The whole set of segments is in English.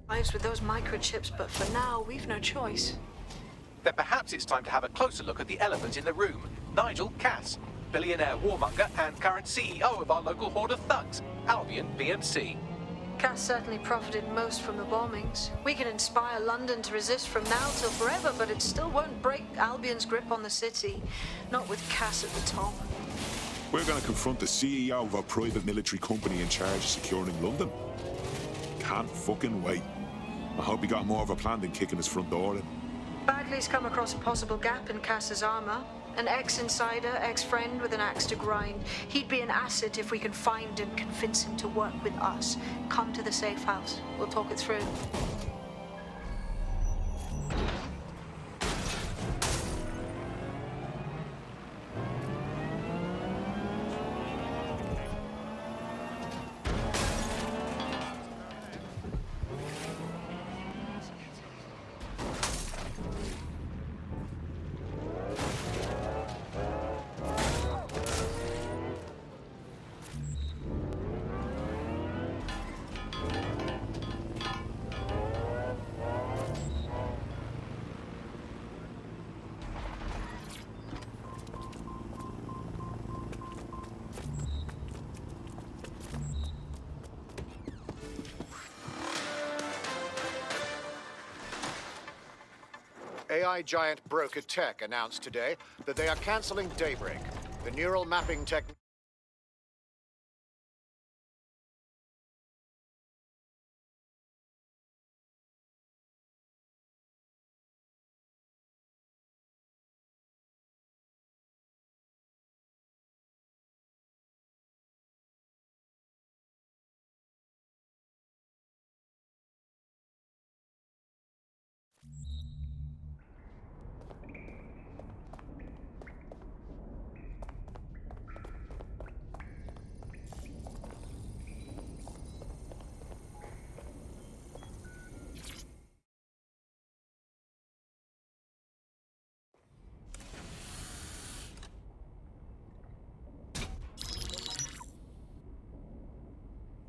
Lives with those microchips, but for now, we've no choice. Then perhaps it's time to have a closer look at the elephant in the room. Nigel Cass, billionaire warmonger and current CEO of our local horde of thugs, Albion PMC. Cass certainly profited most from the bombings. We can inspire London to resist from now till forever, but it still won't break Albion's grip on the city. Not with Cass at the top. We're going to confront the CEO of a private military company in charge of securing London. Can't fucking wait. I hope he got more of a plan than kicking his front door in. Bagley's come across a possible gap in Cass's armor. An ex-insider, ex-friend with an axe to grind. He'd be an asset if we can find and convince him to work with us. Come to the safe house. We'll talk it through. AI giant Broker Tech announced today that they are canceling Daybreak, the neural mapping tech.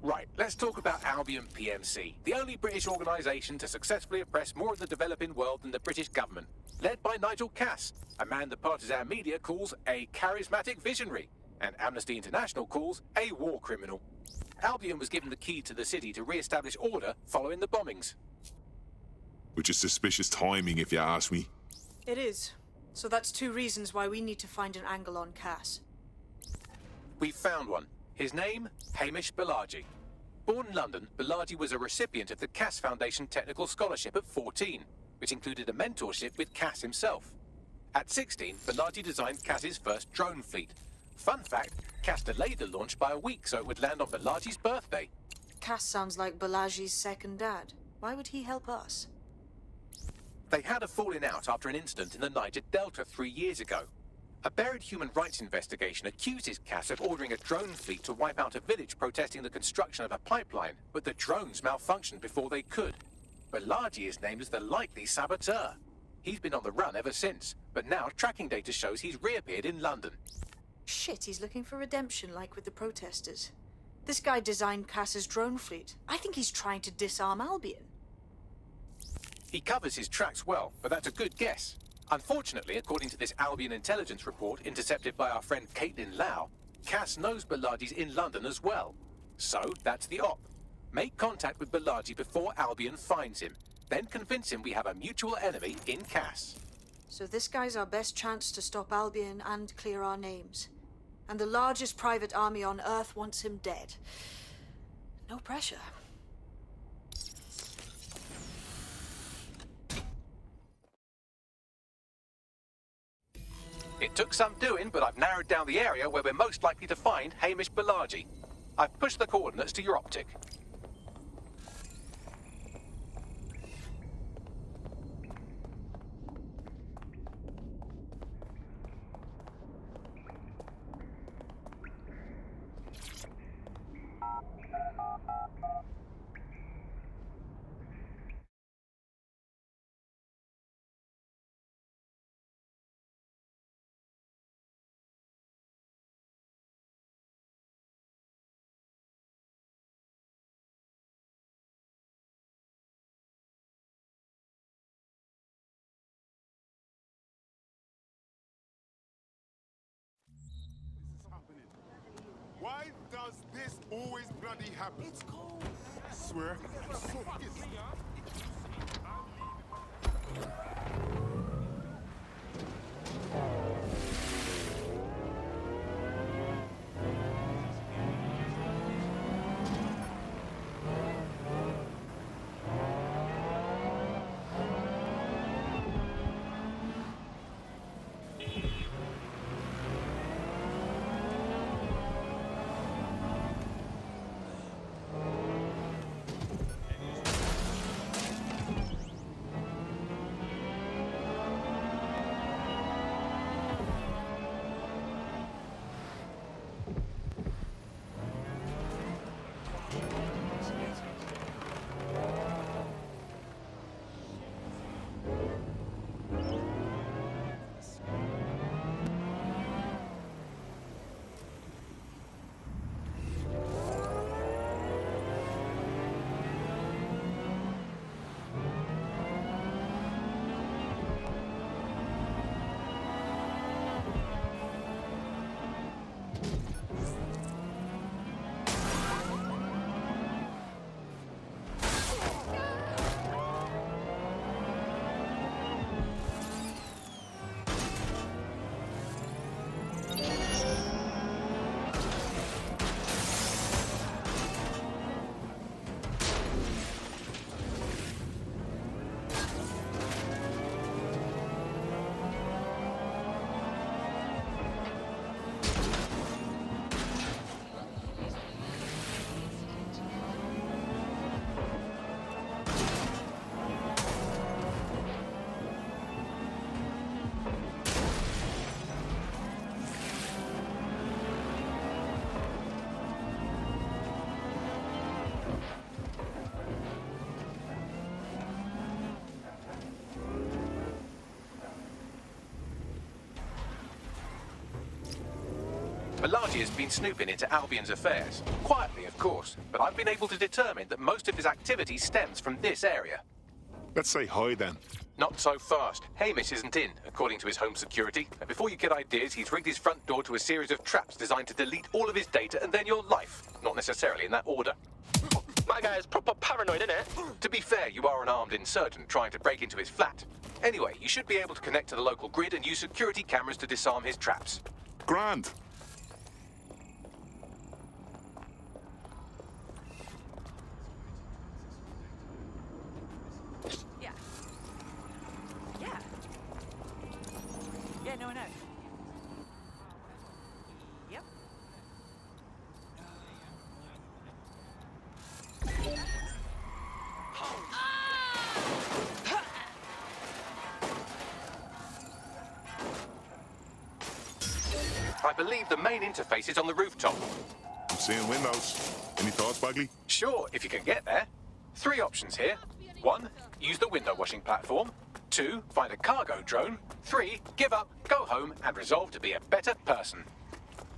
Right, let's talk about Albion PMC, the only British organisation to successfully oppress more of the developing world than the British government, led by Nigel Cass, a man the partisan media calls a charismatic visionary, and Amnesty International calls a war criminal. Albion was given the key to the city to re-establish order following the bombings. Which is suspicious timing, if you ask me. It is. So that's two reasons why we need to find an angle on Cass. We've found one. His name, Hamish Balaji. Born in London, Balaji was a recipient of the Cass Foundation Technical Scholarship at 14, which included a mentorship with Cass himself. At 16, Balaji designed Cass's first drone fleet. Fun fact, Cass delayed the launch by a week so it would land on Balaji's birthday. Cass sounds like Balaji's second dad. Why would he help us? They had a falling out after an incident in the Niger Delta 3 years ago. A buried human rights investigation accuses Cass of ordering a drone fleet to wipe out a village protesting the construction of a pipeline, but the drones malfunctioned before they could. Balaji is named as the likely saboteur. He's been on the run ever since, but now tracking data shows he's reappeared in London. Shit, he's looking for redemption like with the protesters. This guy designed Cass's drone fleet. I think he's trying to disarm Albion. He covers his tracks well, but that's a good guess. Unfortunately, according to this Albion intelligence report intercepted by our friend Caitlin Lau, Cass knows Balaji's in London as well. So, that's the op. Make contact with Balaji before Albion finds him. Then convince him we have a mutual enemy in Cass. So this guy's our best chance to stop Albion and clear our names. And the largest private army on Earth wants him dead. No pressure. It took some doing, but I've narrowed down the area where we're most likely to find Hamish Balaji. I've pushed the coordinates to your optic. does this always bloody happen? It's cold. I swear. Fuck this. Malaji has been snooping into Albion's affairs. Quietly, of course, but I've been able to determine that most of his activity stems from this area. Let's say hi then. Not so fast. Hamish isn't in, according to his home security. And before you get ideas, he's rigged his front door to a series of traps designed to delete all of his data and then your life. Not necessarily in that order. My guy is proper paranoid, innit? To be fair, you are an armed insurgent trying to break into his flat. Anyway, you should be able to connect to the local grid and use security cameras to disarm his traps. Grand. Yeah. Yeah. Yeah, no, I know. Yep. I believe the main interface is on the rooftop. I'm seeing windows. Any thoughts, Bagley? Sure, if you can get there. 3 options here. 1, use the window washing platform. 2, find a cargo drone. 3, give up, go home, and resolve to be a better person.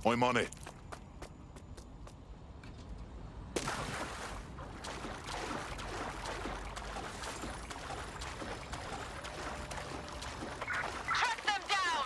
I'm on it. Track them down!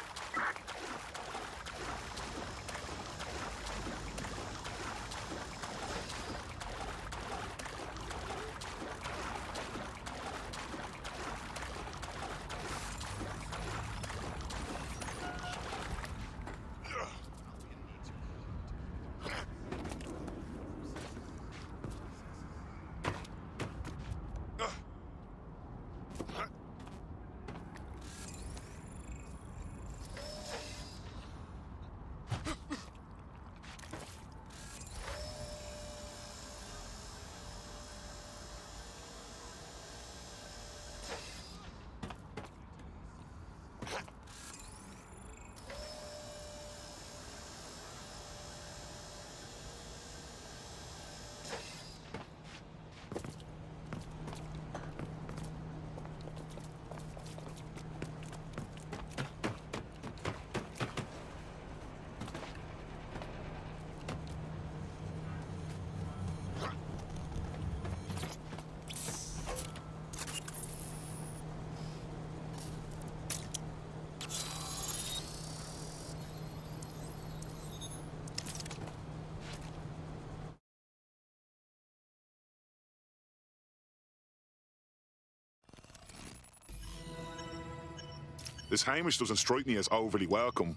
This Hamish doesn't strike me as overly welcome,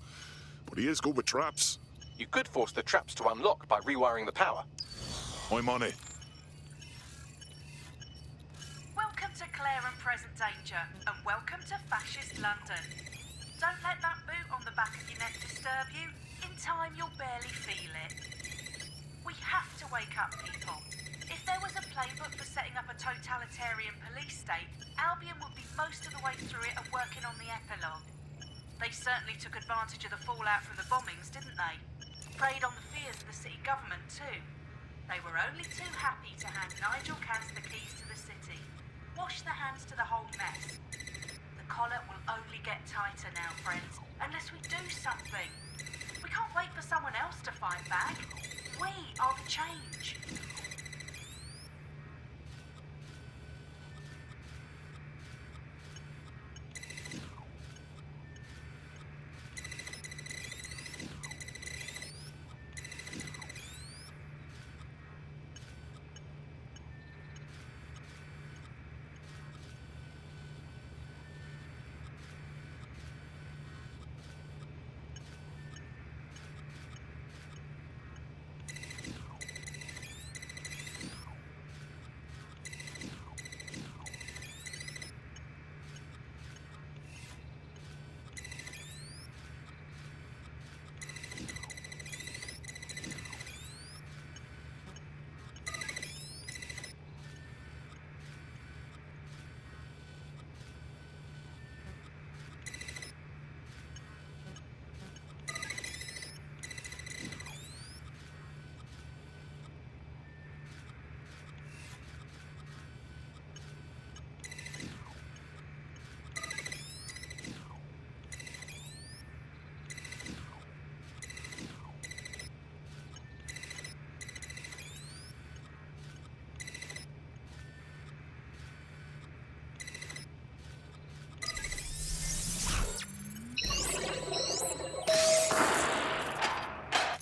but he is good with traps. You could force the traps to unlock by rewiring the power. I'm on it. Welcome to Claire and Present Danger, and welcome to Fascist London. Don't let that boot on the back of your neck disturb you. In time, you'll barely feel it. We have to wake up, people. If there was a playbook for setting up a totalitarian police state, Albion would be most of the way through it and working on the epilogue. They certainly took advantage of the fallout from the bombings, didn't they? Preyed on the fears of the city government, too. They were only too happy to hand Nigel Cass the keys to the city. Wash their hands to the whole mess. The collar will only get tighter now, friends, unless we do something. We can't wait for someone else to fight back. We are the change.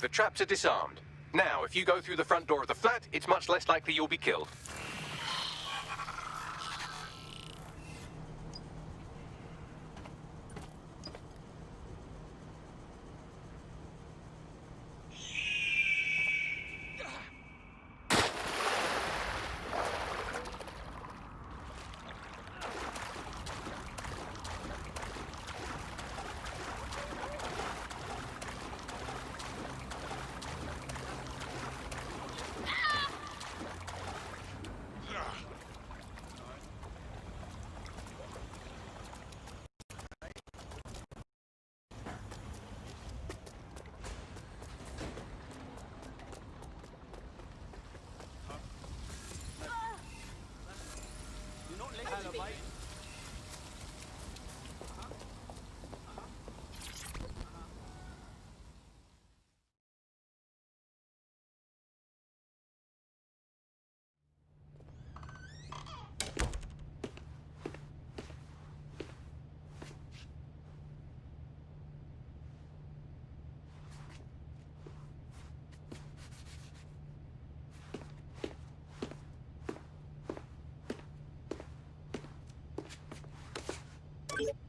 The traps are disarmed. Now, if you go through the front door of the flat, it's much less likely you'll be killed.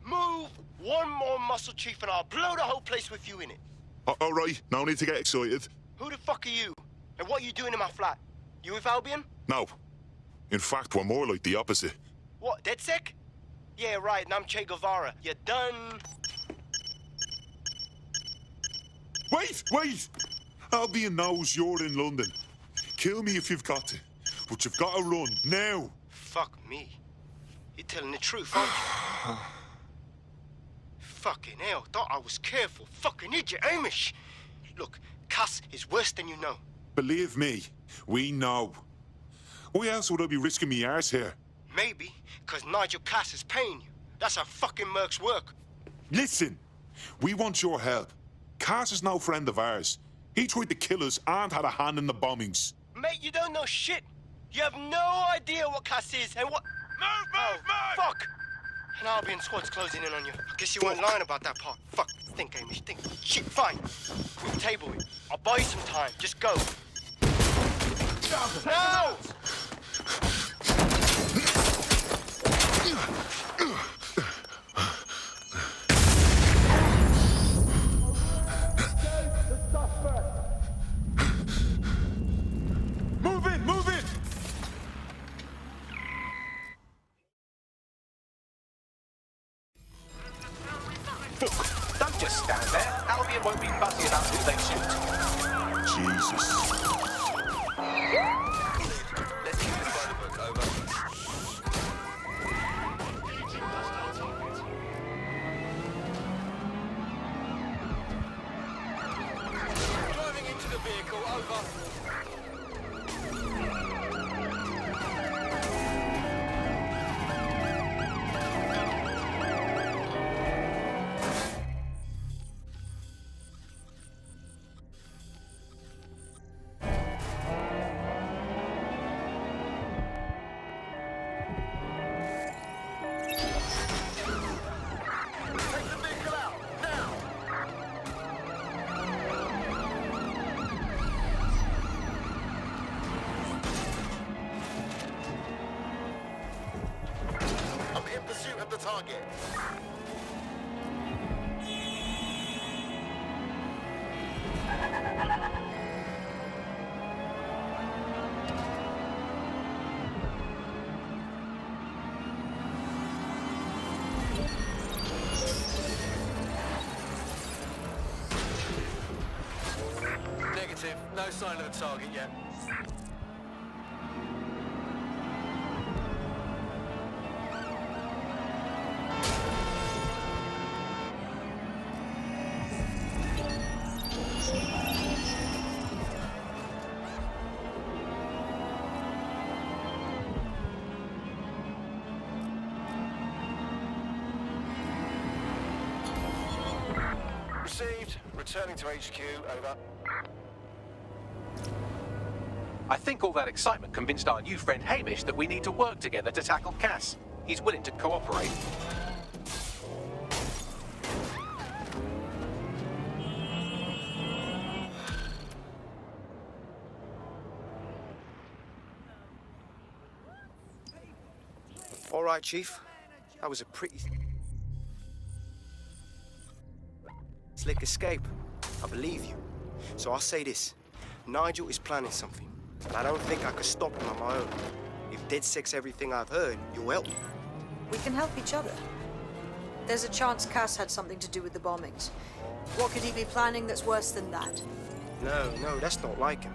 Move one more muscle chief and I'll blow the whole place with you in it. All right, no need to get excited. Who the fuck are you? And what are you doing in my flat? You with Albion? No. In fact, we're more like the opposite. What, DedSec? Yeah, right, and I'm Che Guevara. You done? Wait! Albion knows you're in London. Kill me if you've got to. But you've got to run, now. Fuck me. You're telling the truth, aren't you? Fucking hell, thought I was careful. Fucking idiot, Hamish. Look, Cass is worse than you know. Believe me, we know. Why else would I be risking me arse here? Maybe, because Nigel Cass is paying you. That's how fucking mercs work. Listen, we want your help. Cass is no friend of ours. He tried to kill us and had a hand in the bombings. Mate, you don't know shit. You have no idea what Cass is and what... Move! Fuck! An Albion squad's closing in on you. I guess you weren't lying about that part. Fuck. Think, Hamish, think. Shit, fine. We'll table it. I'll buy you some time. Just go. No! fuck? Don't just stand there. Albion won't be fussy about who they shoot. Jesus. Let's keep it by the book, over. Driving into the vehicle, over. Target. Negative. No sign of the target yet. Received. Returning to HQ, over. I think all that excitement convinced our new friend Hamish that we need to work together to tackle Cass. He's willing to cooperate. All right, Chief. That was a pretty slick escape. I believe you. So I'll say this. Nigel is planning something, and I don't think I could stop him on my own. If DedSec's everything I've heard, you'll help me. We can help each other. There's a chance Cass had something to do with the bombings. What could he be planning that's worse than that? No, that's not like him.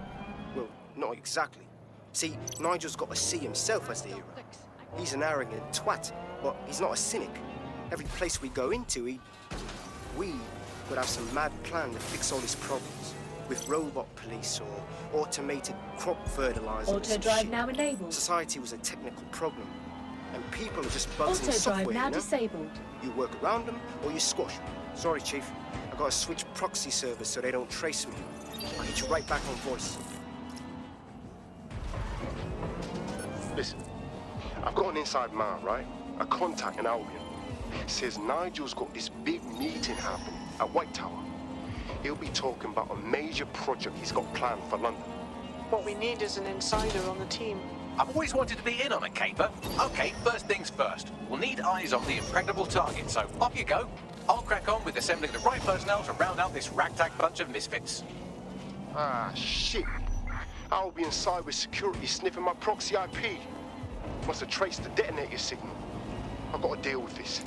Well, not exactly. See, Nigel's got to see himself as the hero. He's an arrogant twat, but he's not a cynic. Every place we go into, we would have some mad plan to fix all his problems. With robot police or automated crop fertilizer. Auto drive now enabled. Society was a technical problem. And people are just bugs in Auto software, drive now you know? disabled. You work around them or you squash them. Sorry, Chief. I gotta switch proxy servers so they don't trace me. I'll hit you right back on voice. Listen, I've got an inside man, right? A contact in Albion. Says Nigel's got this big meeting happening at White Tower. He'll be talking about a major project he's got planned for London. What we need is an insider on the team. I've always wanted to be in on a caper. Okay, first things first. We'll need eyes on the impregnable target, so off you go. I'll crack on with assembling the right personnel to round out this ragtag bunch of misfits. Ah, shit. Albion cybersecurity sniffing my proxy IP. Must have traced the detonator signal. I've got to deal with this.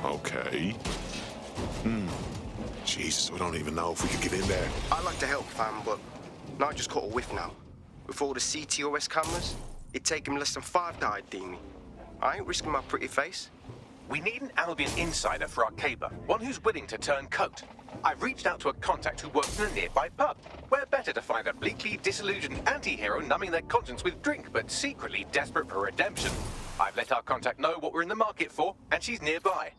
Okay. Jesus, we don't even know if we could get in there. I'd like to help, fam, but Nigel's caught a whiff now. With all the CTOS cameras, it'd take him less than 5 to ID me. I ain't risking my pretty face. We need an Albion insider for our caper, one who's willing to turn coat. I've reached out to a contact who works in a nearby pub. Where better to find a bleakly disillusioned anti-hero numbing their conscience with drink, but secretly desperate for redemption. I've let our contact know what we're in the market for, and she's nearby.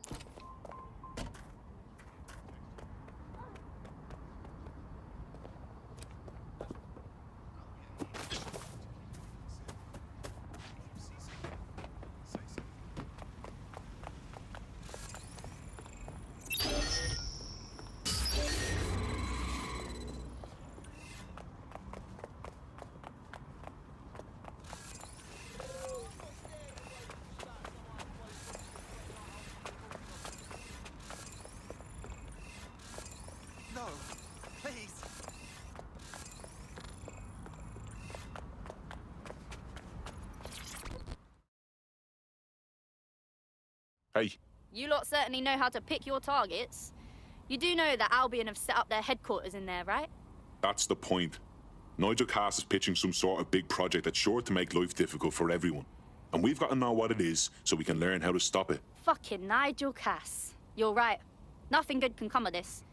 please. Hey, You lot certainly know how to pick your targets. You do know that Albion have set up their headquarters in there, right? that's the point. Nigel Cass is pitching some sort of big project that's sure to make life difficult for everyone. And we've got to know what it is so we can learn how to stop it. Fucking Nigel Cass. You're right. Nothing good can come of this.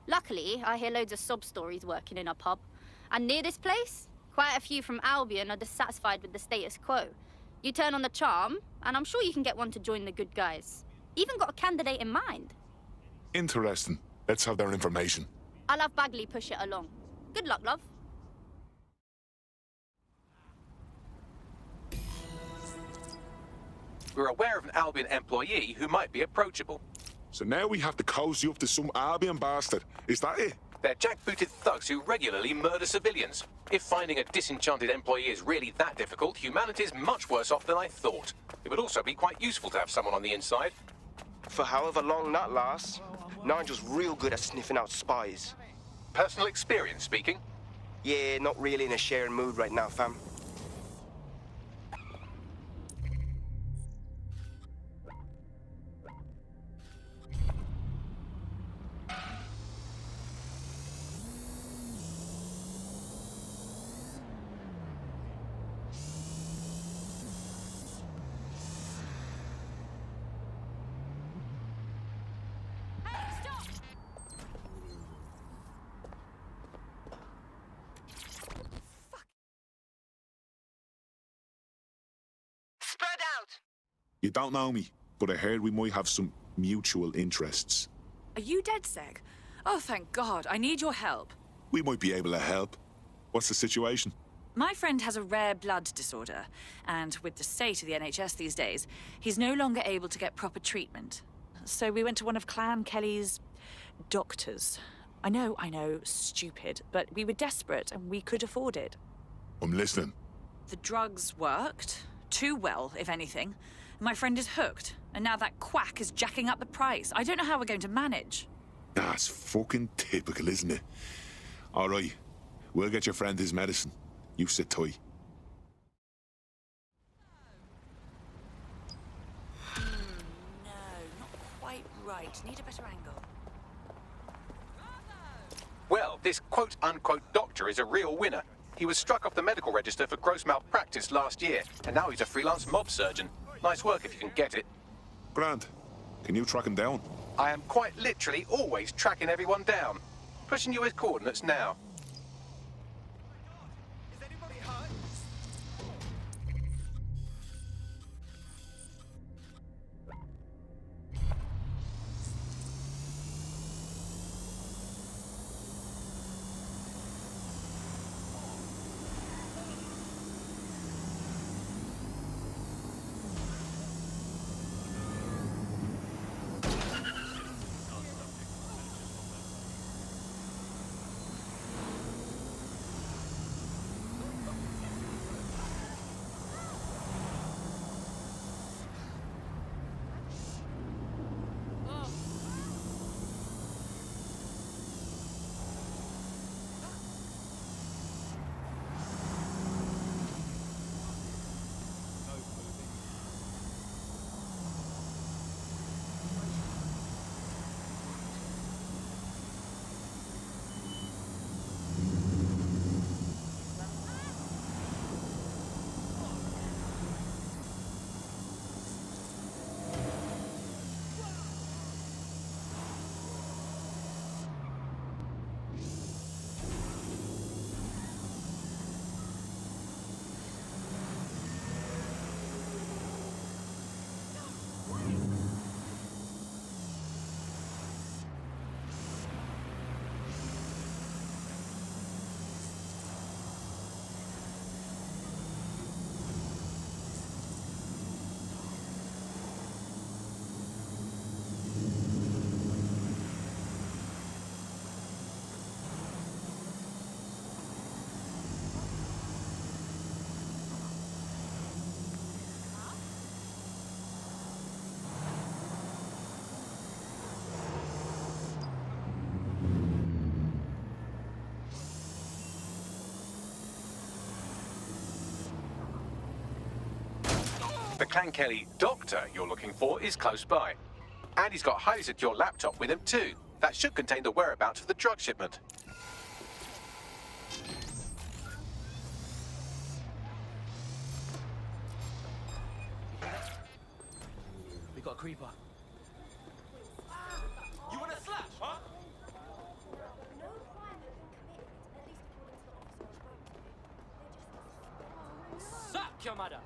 Luckily, I hear loads of sob stories working in a pub. And near this place, quite a few from Albion are dissatisfied with the status quo. You turn on the charm, and I'm sure you can get one to join the good guys. Even got a candidate in mind. Interesting. Let's have their information. I'll have Bagley push it along. Good luck, love. We're aware of an Albion employee who might be approachable. So now we have to cozy up to some Albion bastard. Is that it? They're jackbooted thugs who regularly murder civilians. If finding a disenchanted employee is really that difficult, humanity's much worse off than I thought. It would also be quite useful to have someone on the inside. For however long that lasts, Nigel's real good at sniffing out spies. Personal experience speaking. Yeah, not really in a sharing mood right now, fam. Spread out! You don't know me, but I heard we might have some mutual interests. Are you dead, Seg? Oh, thank God. I need your help. We might be able to help. What's the situation? My friend has a rare blood disorder, and with the state of the NHS these days, he's no longer able to get proper treatment. So we went to one of Clan Kelly's doctors. I know, stupid, but we were desperate and we could afford it. I'm listening. The drugs worked. Too well, if anything. My friend is hooked, and now that quack is jacking up the price. I don't know how we're going to manage. That's fucking typical, isn't it? All right, we'll get your friend his medicine. You sit tight. No, not quite right. Need a better angle. Well, this quote-unquote doctor is a real winner. He was struck off the medical register for gross malpractice last year, and now he's a freelance mob surgeon. Nice work if you can get it. Grant, can you track him down? I am quite literally always tracking everyone down. Pushing you his coordinates now. Is anybody hurt? The Clan Kelly doctor you're looking for is close by. And he's got a highly secure laptop with him too. That should contain the whereabouts of the drug shipment. We got a creeper. You want a slash, huh? Suck your mother!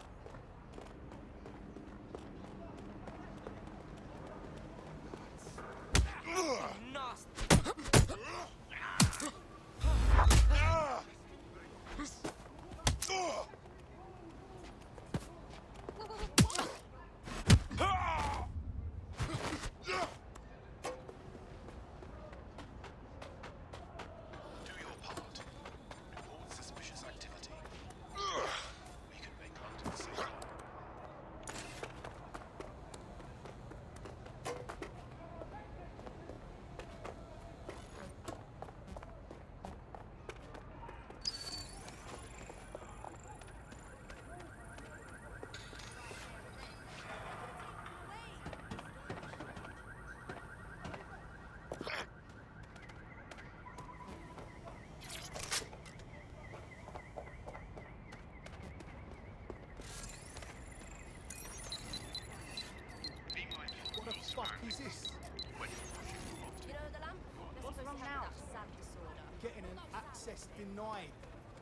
Who's this? You know the lamp? What's wrong now? Sad disorder. Getting an access denied.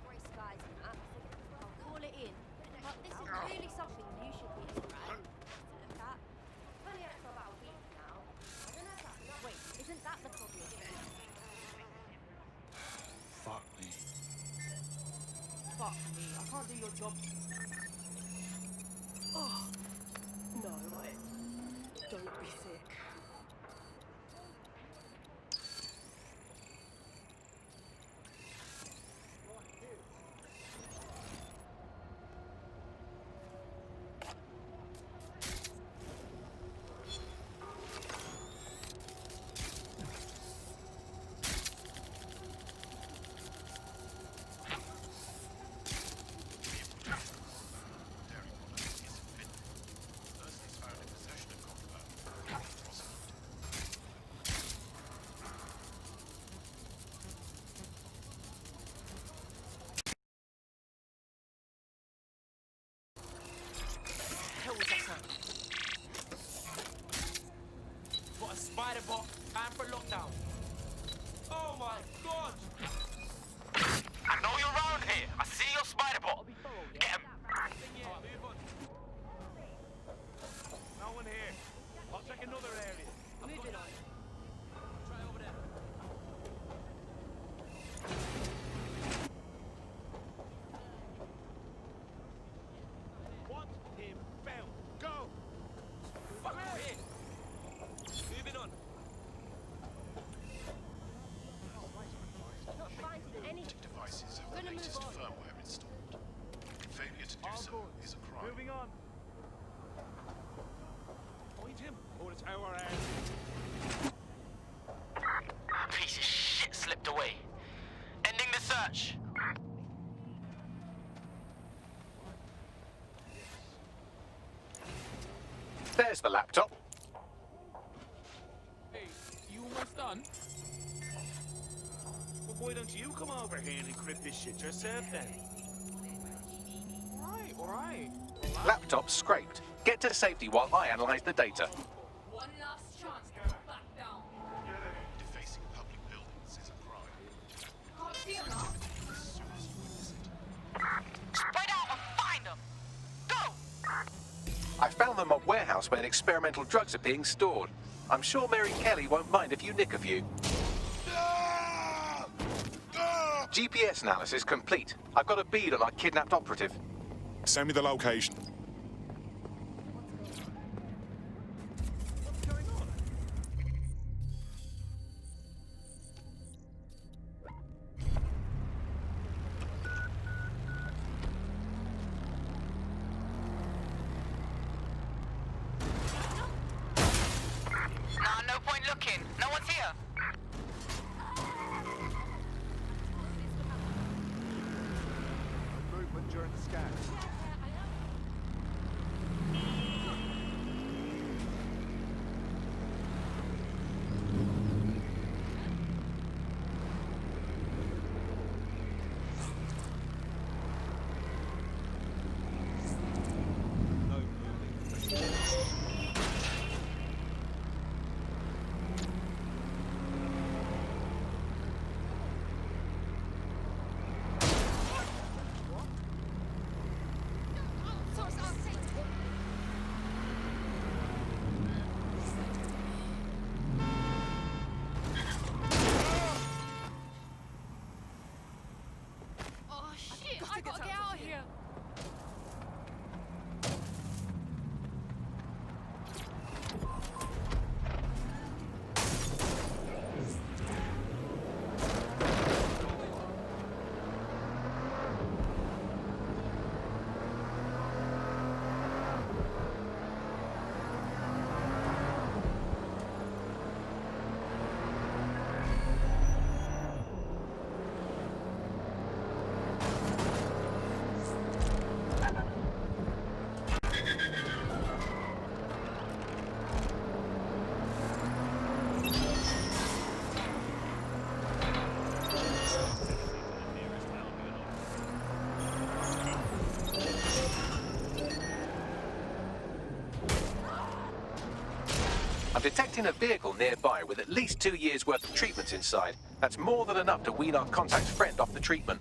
Grey skies and that. I'll call it in. But this is really something you should be in, right? To look at. Only out for about a week now. I don't know if that's... Wait, isn't that the problem? Fuck me. Fuck me. I can't do your job. Oh. No, right. Don't be sick. Got a spider bot and for lockdown. Oh my god! I know you're around here. I see your spider bot. Get him. No one here. I'll check another area. Moving on. Try over there. Want him found. Go! Fuck here! Moving on. Not finding any... Devices have the latest firmware installed. Failure to do so is a crime. Moving on. Point him. Or it's our end. Piece of shit slipped away. Ending the search. There's the laptop. Hey, you almost done? Well, why don't you come over here and encrypt this shit yourself then? Alright. Laptop scraped. Get to safety while I analyze the data. One last chance to back down. Defacing public buildings is a crime. Can't see him now. Spread out and find them. Go! I found the mob warehouse where experimental drugs are being stored. I'm sure Mary Kelly won't mind if you nick a few. GPS analysis complete. I've got a bead on our kidnapped operative. Send me the location. Nah, no point looking. No one's here. Movement during the scan. detecting a vehicle nearby with at least 2 years' worth of treatments inside. That's more than enough to wean our contact's friend off the treatment.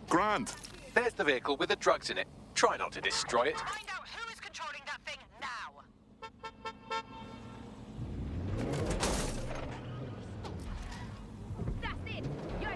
Grand. There's the vehicle with the drugs in it. Try not to destroy it. Find out who is controlling that thing now. That's it. You're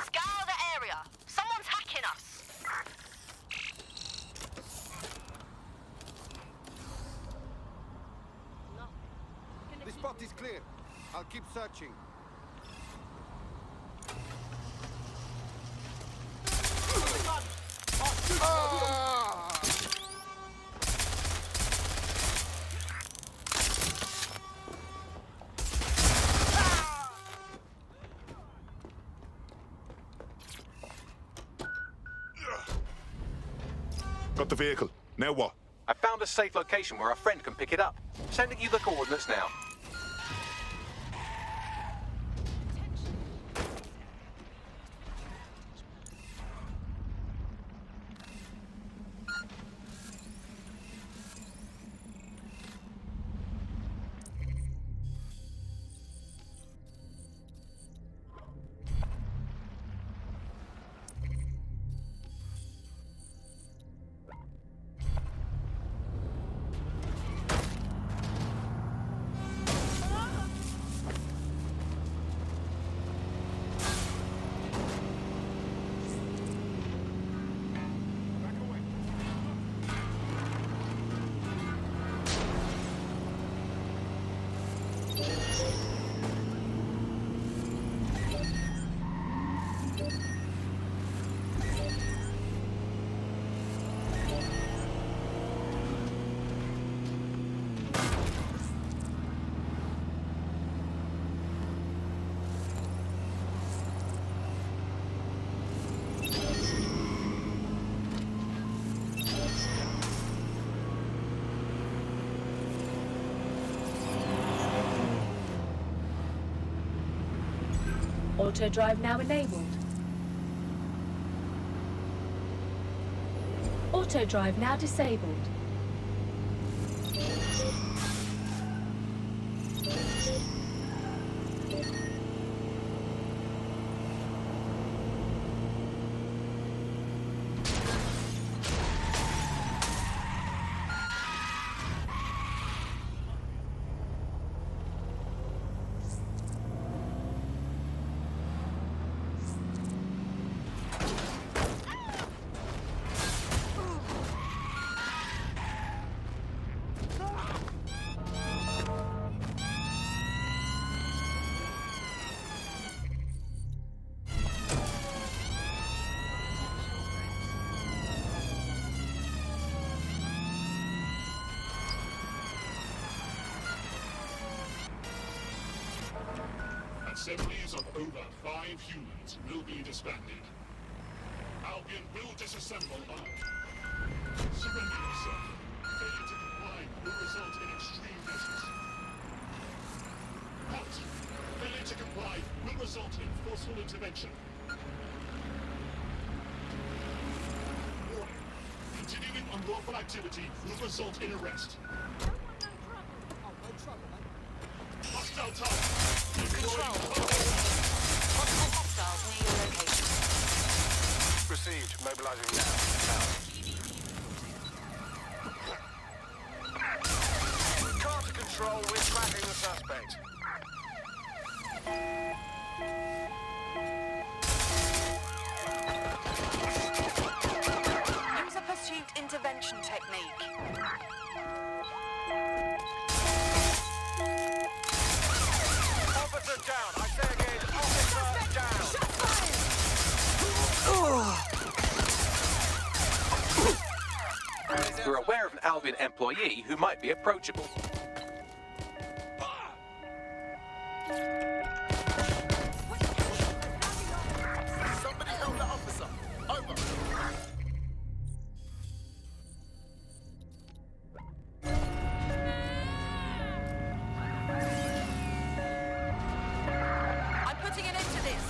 Scour the area. Someone's hacking us. The spot is clear. I'll keep searching. Got the vehicle. Now what? I found a safe location where our friend can pick it up. Sending you the coordinates now. Auto drive now enabled. Auto drive now disabled. Assemblies of over 5 humans will be disbanded. Albion will disassemble on... Surrender yourself. Failure to comply will result in extreme measures. Halt! Failure to comply will result in forceful Unlawful activity will result in arrest. Hostile target. Control. Multiple hostiles near your location. Received. Mobilizing now. Carter control, we're tracking the suspect. Use a pursuit intervention technique. Officer down. I say again, officer down. We're aware of an Albion employee who might be approachable. Somebody help the officer. Over. I'm putting an end to this.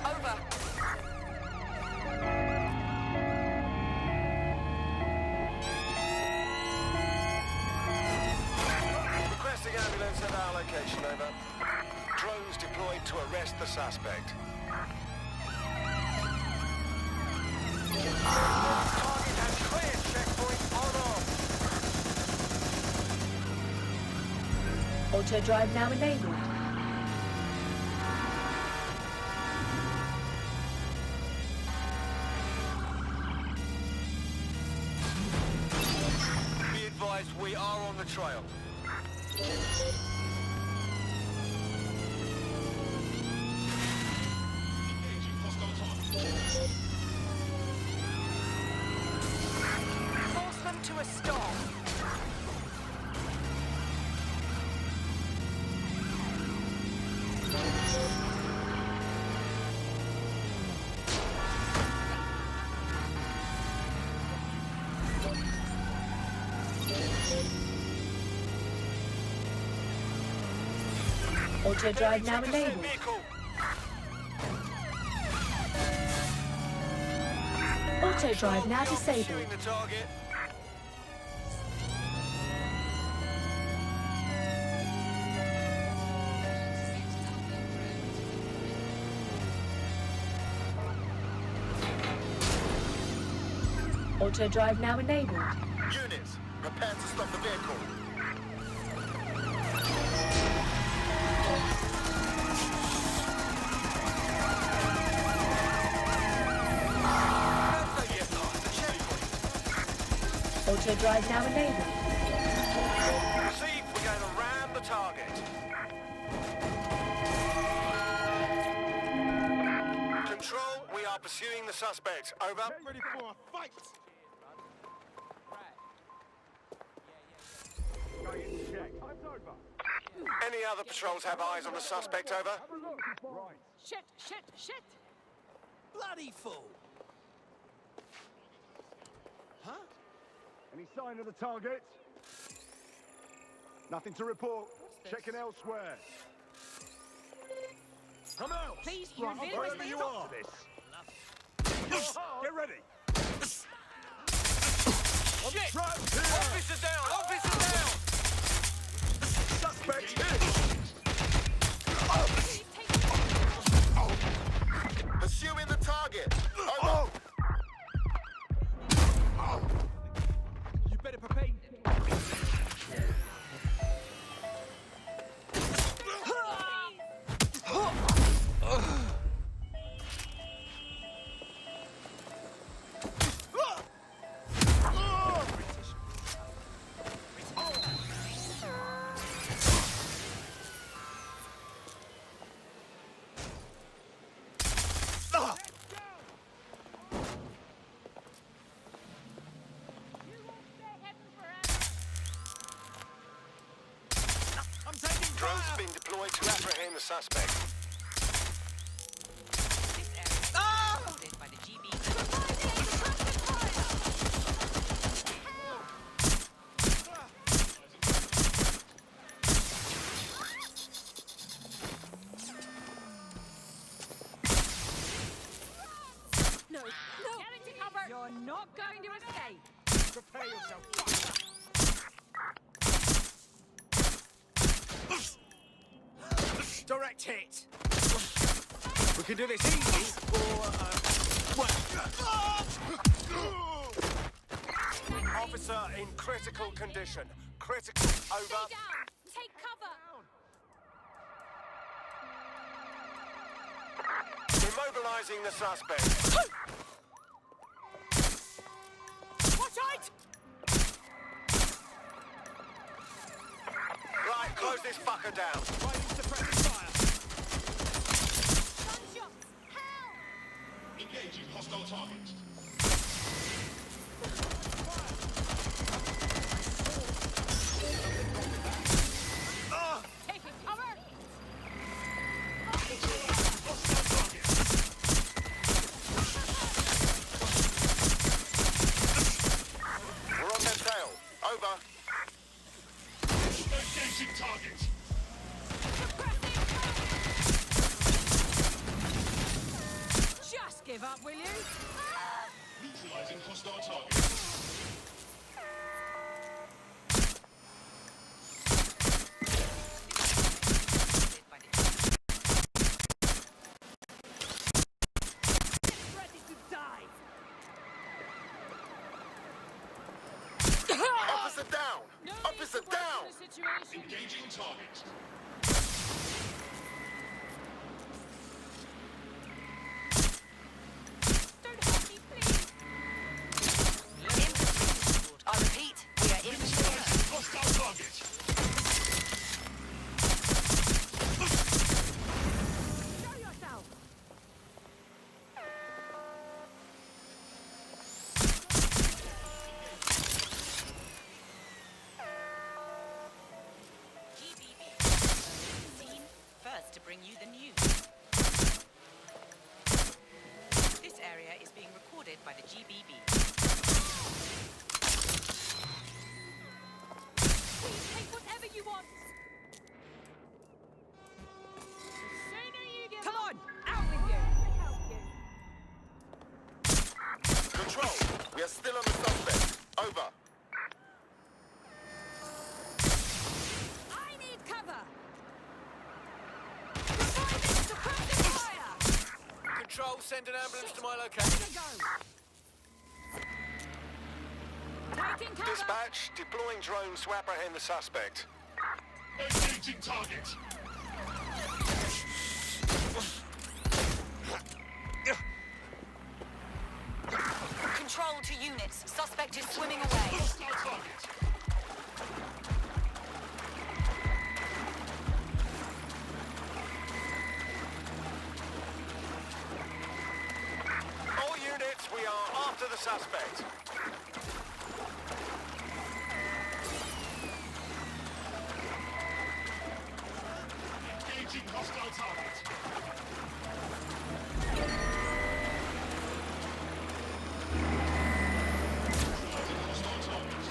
Over. Requesting ambulance at our location, over. Drones deployed to arrest the suspect. Target and clear. Checkpoint on off. Auto drive now enabled. Be advised, we are on the trail. Engaging hostile target. Force them to a stop. Auto drive now enabled. Auto drive now disabled. Pursuing the target. Auto drive now enabled. Units, prepare to stop the vehicle. Auto drive now enabled. Received, we're going to ram the target. Control, we are pursuing the suspect. Over. Ready for a fight. Any other patrols have eyes on the suspect? Over. Right. Shit! Bloody fool. Huh? Any sign of the target? Nothing to report. Checking elsewhere. Come out! Please, Right, you wherever you are. Get ready. Shit! Officer down! Officer down! Suspect hit. Pursuing the target. Over. You better prepare. Drones being deployed to apprehend the suspect. No! Get into cover! You're not going to escape! Prepare yourself. Direct hit. We can do this easy, or Officer in critical condition. Critical. Over. Stay down. Take cover. Immobilizing the suspect. Watch out! Right, close this fucker down. Gunshots. Help! Engaging hostile target. Taking cover. We're on their tail. Over. Engaging target. Just give up, will you? Neutralizing hostile target. Ready to die. Officer down! Officer down! Engaging target. I repeat, we are infantry. Hostile target. Show yourself. First to bring you the news. This area is being recorded by the GBB. Please take whatever you want. Come on, out with you. Control, we are still on the suspect. Over. I need cover. Suppressive fire. Control, send an ambulance to my location. Taking cover. Dispatch, deploying drone to apprehend the suspect. Engaging target. Control to units. Suspect is swimming away. Hostile target. All units, we are after the suspect. Engaging hostile target. Neutralizing hostile target.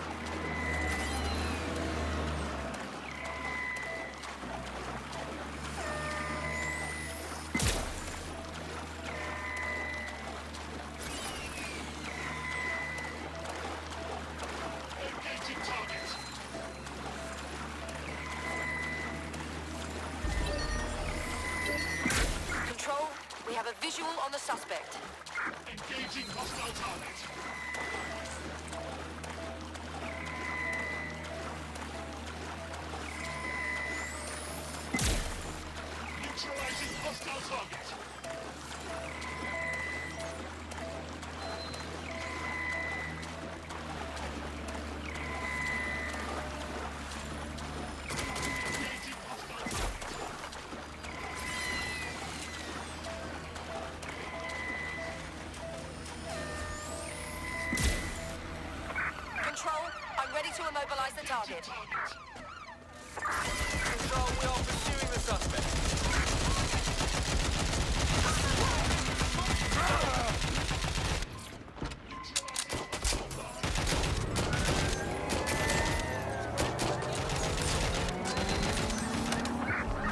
Engaging target. Control, we have a visual on the suspect. Engaging hostile target. Neutralizing hostile target. Engaging hostile target. Control, I'm ready to immobilize the target. Control, we are pursuing the suspect.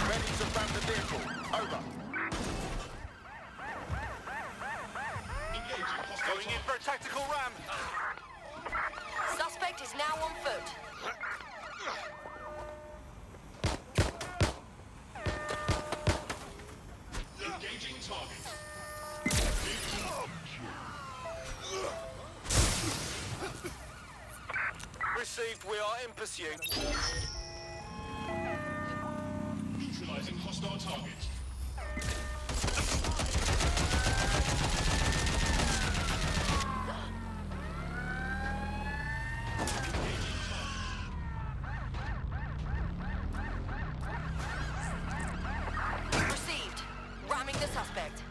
Ready to ram the vehicle. Over. Engaging hostile Going in for a tactical ram. received. We are in pursuit. Neutralizing hostile target. Received. Ramming the suspect.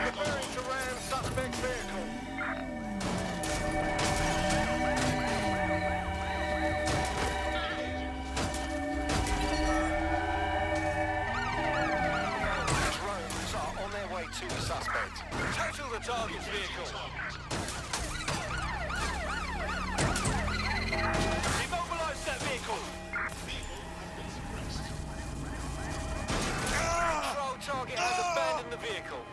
Preparing to ram suspect vehicle. Drones are on their way to the suspect. Total the target's vehicle. Immobilize that vehicle. Control target has abandoned the vehicle.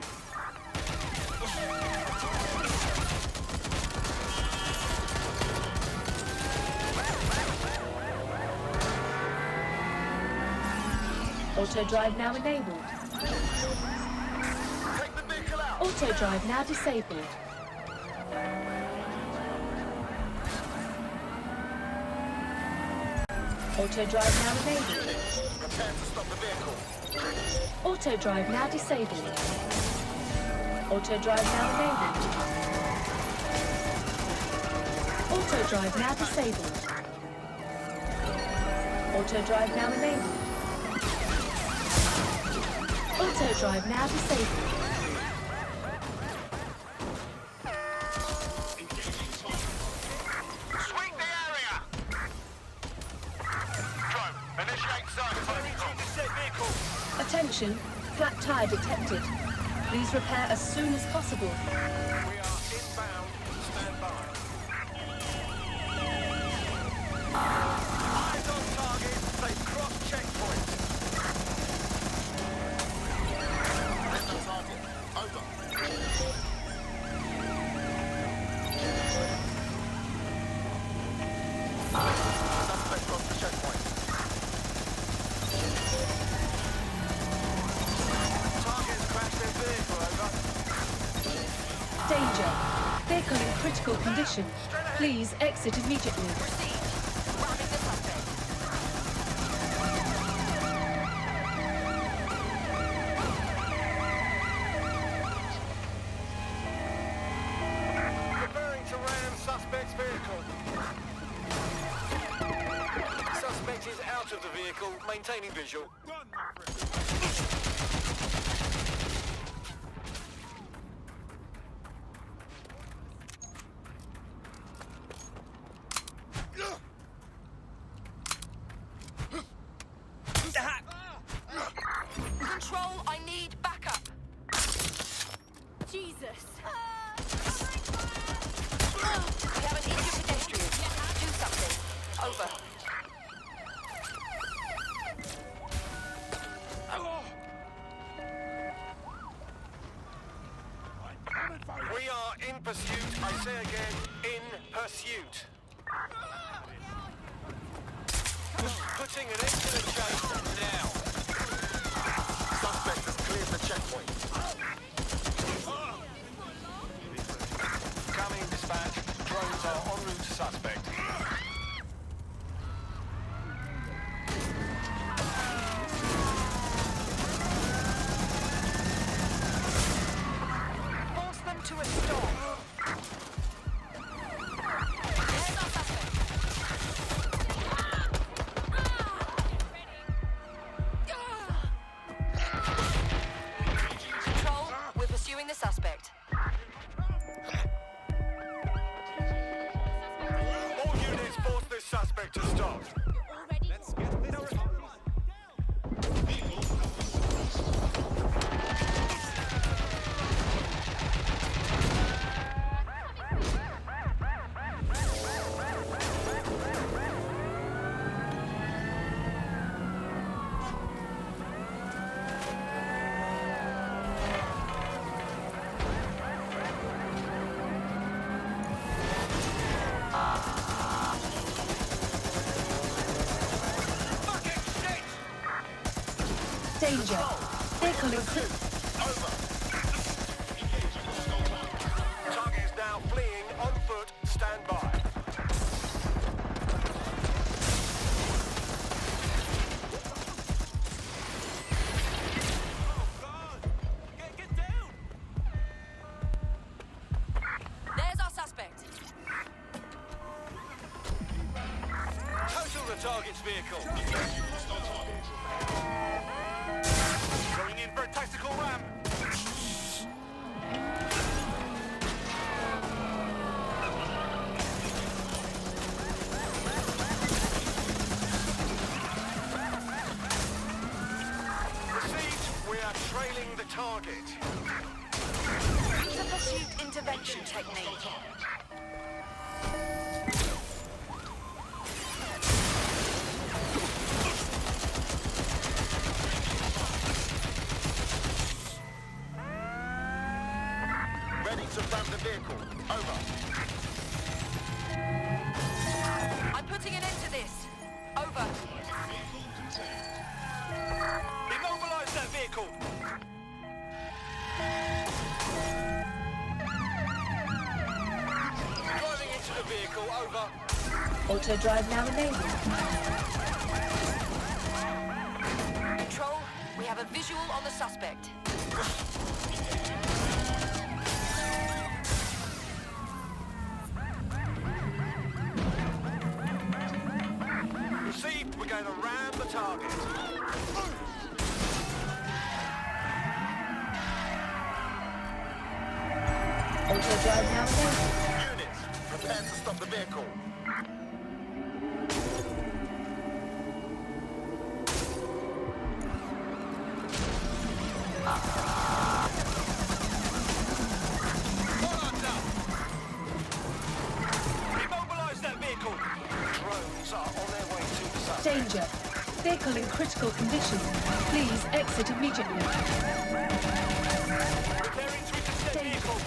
Auto drive now enabled. Take the vehicle out. Auto drive now disabled. Auto drive now enabled. Prepare to stop the vehicle. Auto drive now disabled. Auto drive now enabled. Auto drive now disabled. Auto drive now enabled. Auto drive now disabled. Sweep the area! Drone, initiate search for the vehicle. Attention, flat tire detected. Please repair as soon as possible. We are inbound. Stand by. Eyes on target. They've crossed checkpoint. Over. Suspect crossed the checkpoint. Target's crashed their vehicle, over. Danger. Vehicle in critical condition. Please exit immediately. Received. Ramming the suspect. Preparing to ram suspect's vehicle. Suspect is out of the vehicle, maintaining visual. Control, I need backup. Jesus. We have an injured pedestrian. Do something. Over. We are in pursuit. I say again, in pursuit. Putting an end to the chase now. Suspect has cleared the checkpoint. Coming, dispatch. Drones are en route to suspect. Force them to a stop. There's our suspect. Control, we're pursuing the suspect. All units force this suspect to stop. Let's get this done. Danger. Vehicle in Over. the target's vehicle. Going in for a tactical ram. Received. We are trailing the target. Use a pursuit intervention technique. Ready to ram the vehicle. Over. I'm putting an end to this. Over. Immobilize that vehicle. Driving into the vehicle. Over. Auto drive now enabled. Control, we have a visual on the suspect. Received. We're going to ram the target. Auto drive now enabled. Units, prepare to stop the vehicle. Immobilize that vehicle. Drones are on their way to the suspect. Danger. Vehicle in critical condition. Please exit immediately. Preparing to intercept vehicle.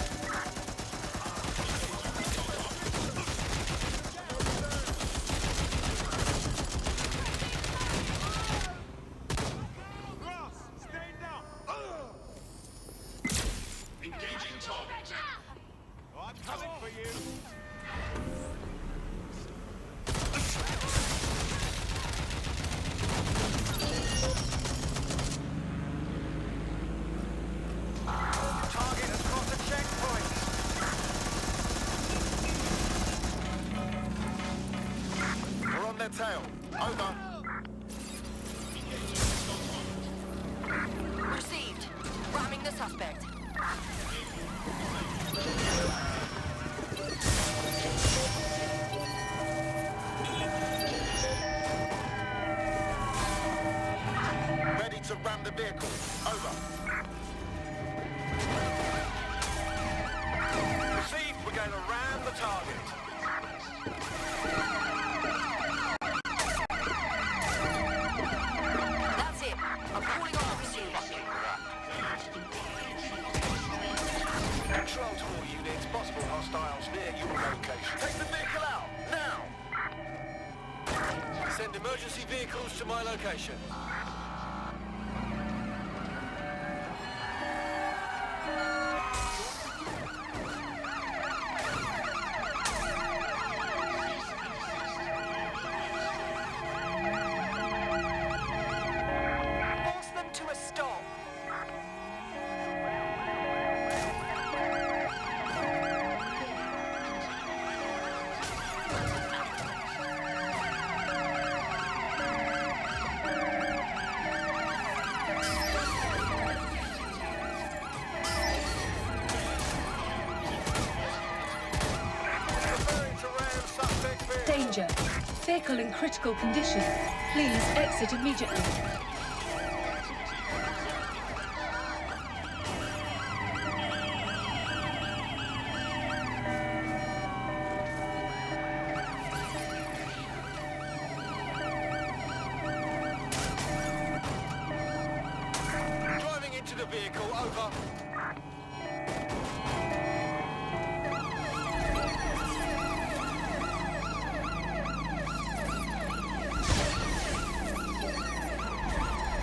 Ross, stay down. Engaging target. I'm coming for you. Target has crossed a checkpoint. We're on their tail. Over. Received. Ramming the suspect. Ready to ram the vehicle. Over. Received. We're going to ram the target. That's it. I'm calling on the pursuit. Control to all units. Possible hostiles near your location. Take the vehicle out. Now. Send emergency vehicles to my location. Force them to a stop. Preparing to ram suspect vehicle. Danger. Vehicle in critical condition. Please exit immediately. Driving into the vehicle. Over.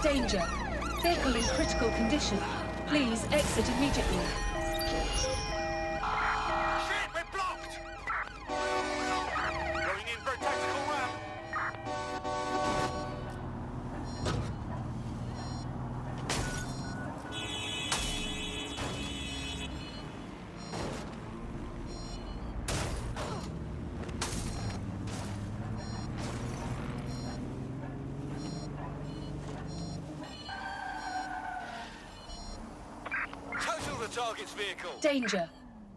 Danger. Vehicle in critical condition. Please exit immediately. Shit, we're blocked! Going in for a tactical ram. target's vehicle. Danger.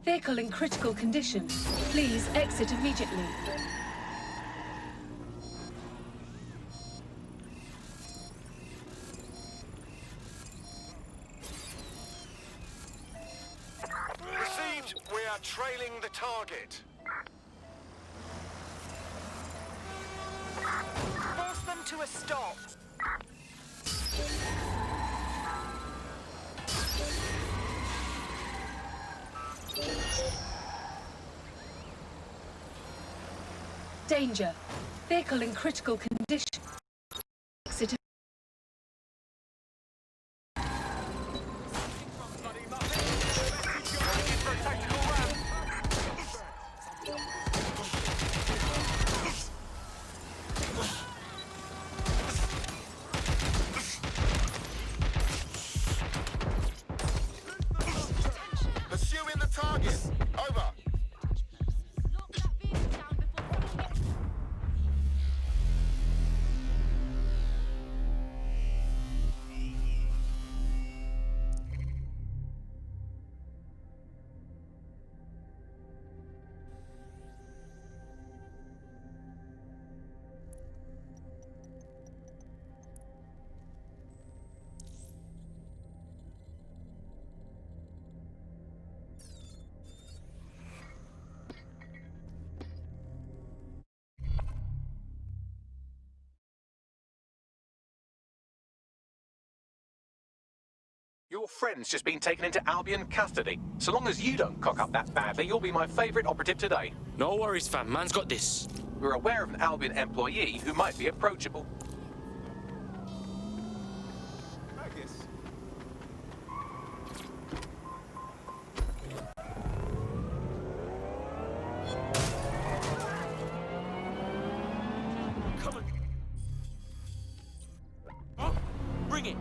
Vehicle in critical condition. Please exit immediately. Received. We are trailing the target. Force them to a stop. Danger. Vehicle in critical condition. Exit. Pursuing the target. Over. Your friend's just been taken into Albion custody. So long as you don't cock up that badly, you'll be my favourite operative today. No worries, fam. Man's got this. We're aware of an Albion employee who might be approachable. Haggis. Come on. Oh, bring it.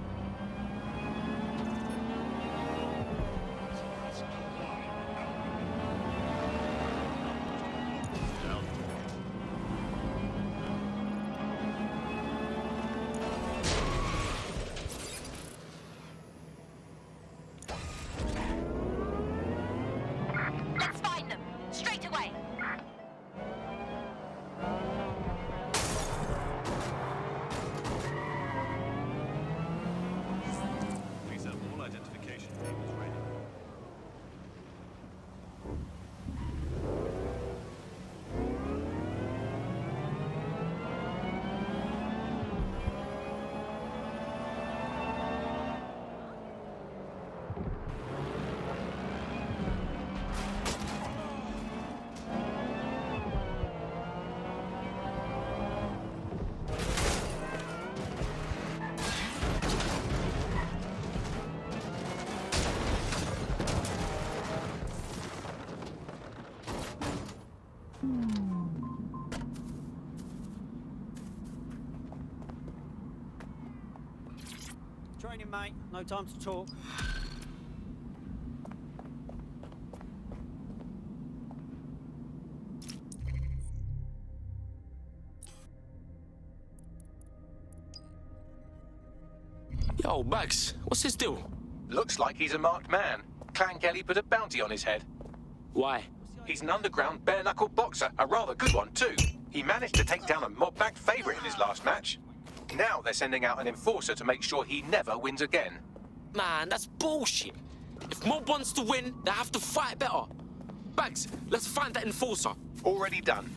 Let's find them. Straight away. Please have all identification papers ready. Training, mate. No time to talk. Yo, Bags, what's his deal? Looks like he's a marked man. Clan Kelly put a bounty on his head. Why? He's an underground bare-knuckle boxer, a rather good one too. He managed to take down a mob-backed favourite in his last match. Now they're sending out an enforcer to make sure he never wins again. Man, that's bullshit. If Mob wants to win, they have to fight better. Bags, let's find that enforcer. Already done.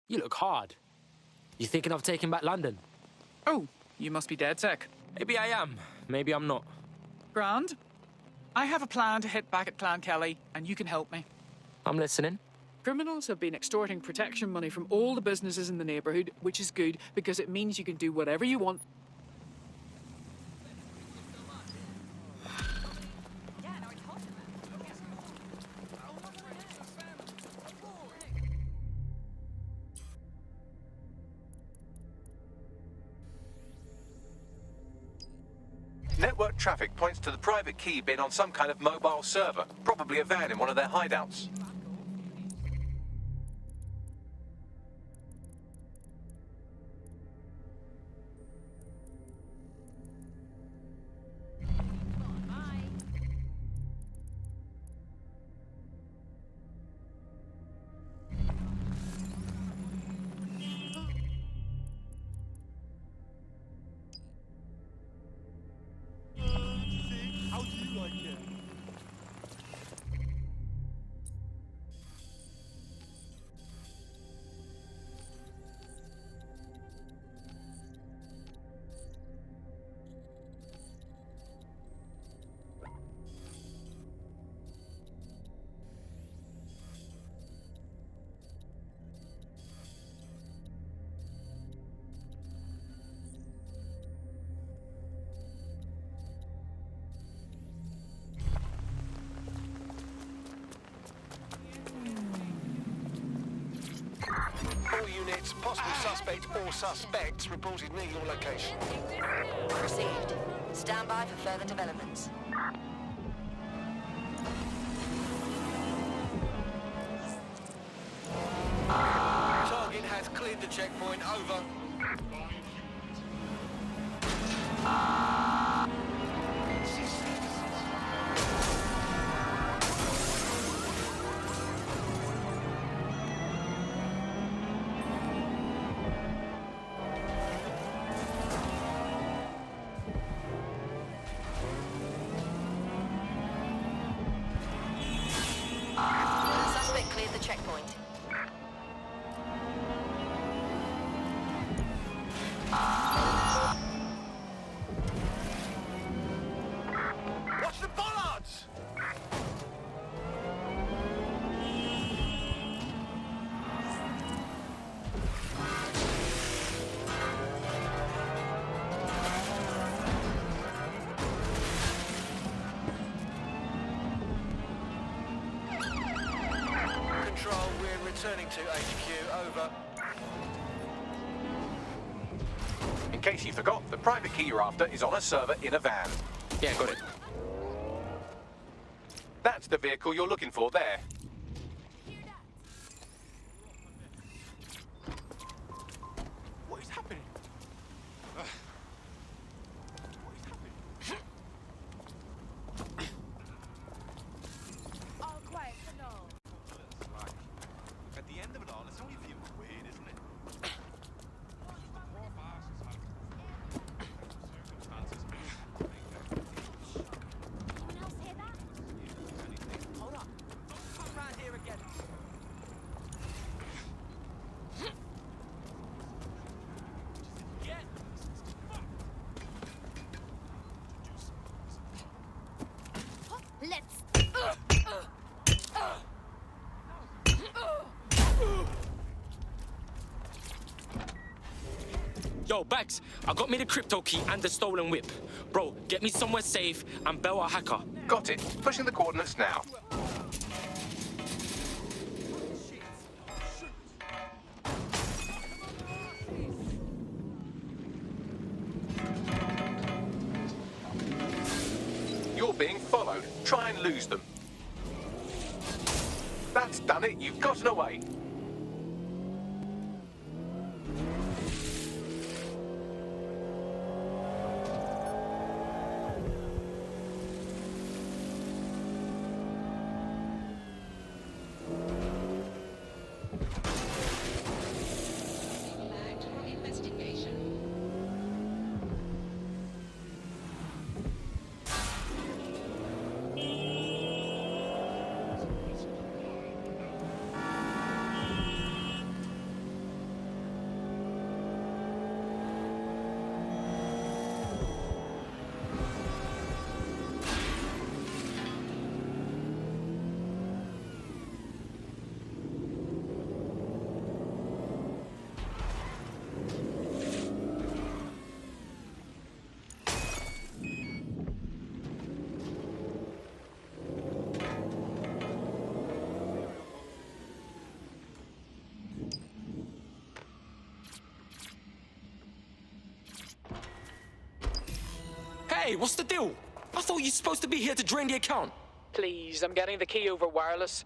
You look hard. You thinking of taking back London? Oh, you must be DedSec. Maybe I am. Maybe I'm not. Grand. I have a plan to hit back at Clan Kelly, and you can help me. I'm listening. Criminals have been extorting protection money from all the businesses in the neighborhood, which is good because it means you can do whatever you want. Network traffic points to the private key being on some kind of mobile server, probably a van in one of their hideouts. How do you like it? All units, possible suspect or suspects reported near your location. Received. Stand by for further developments. Target has cleared the checkpoint. Over. Suspect cleared the checkpoint. Watch the bollards! Control, we're returning to HQ. Over. In case you forgot, the private key you're after is on a server in a van. Yeah, got it. That's the vehicle you're looking for there. What is happening? Oh, quiet, no. At the end of it all, it's only a few weird, isn't it? Poor Mars has had circumstances. Anyone else hear that? Hold on. Don't come round here again. Get Let's. Yo, Bags, I got me the crypto key and the stolen whip. Bro, get me somewhere safe and bail a hacker. Got it. Pushing the coordinates now. You're being followed. Try and lose them. That's done it. You've gotten away. Hey, what's the deal? I thought you were supposed to be here to drain the account. Please, I'm getting the key over wireless.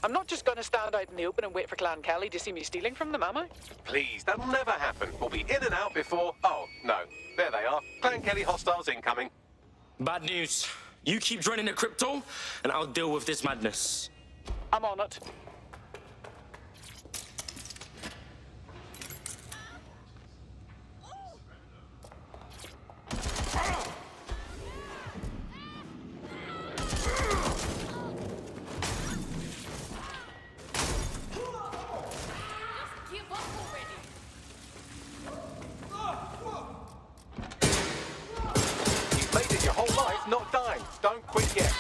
I'm not just gonna stand out in the open and wait for Clan Kelly to see me stealing from them, am I? Please, that'll never happen. We'll be in and out before... Oh, no. There they are. Clan Kelly hostiles incoming. Bad news. You keep draining the crypto, and I'll deal with this madness. I'm on it. You've made it your whole life not dying. Don't quit yet.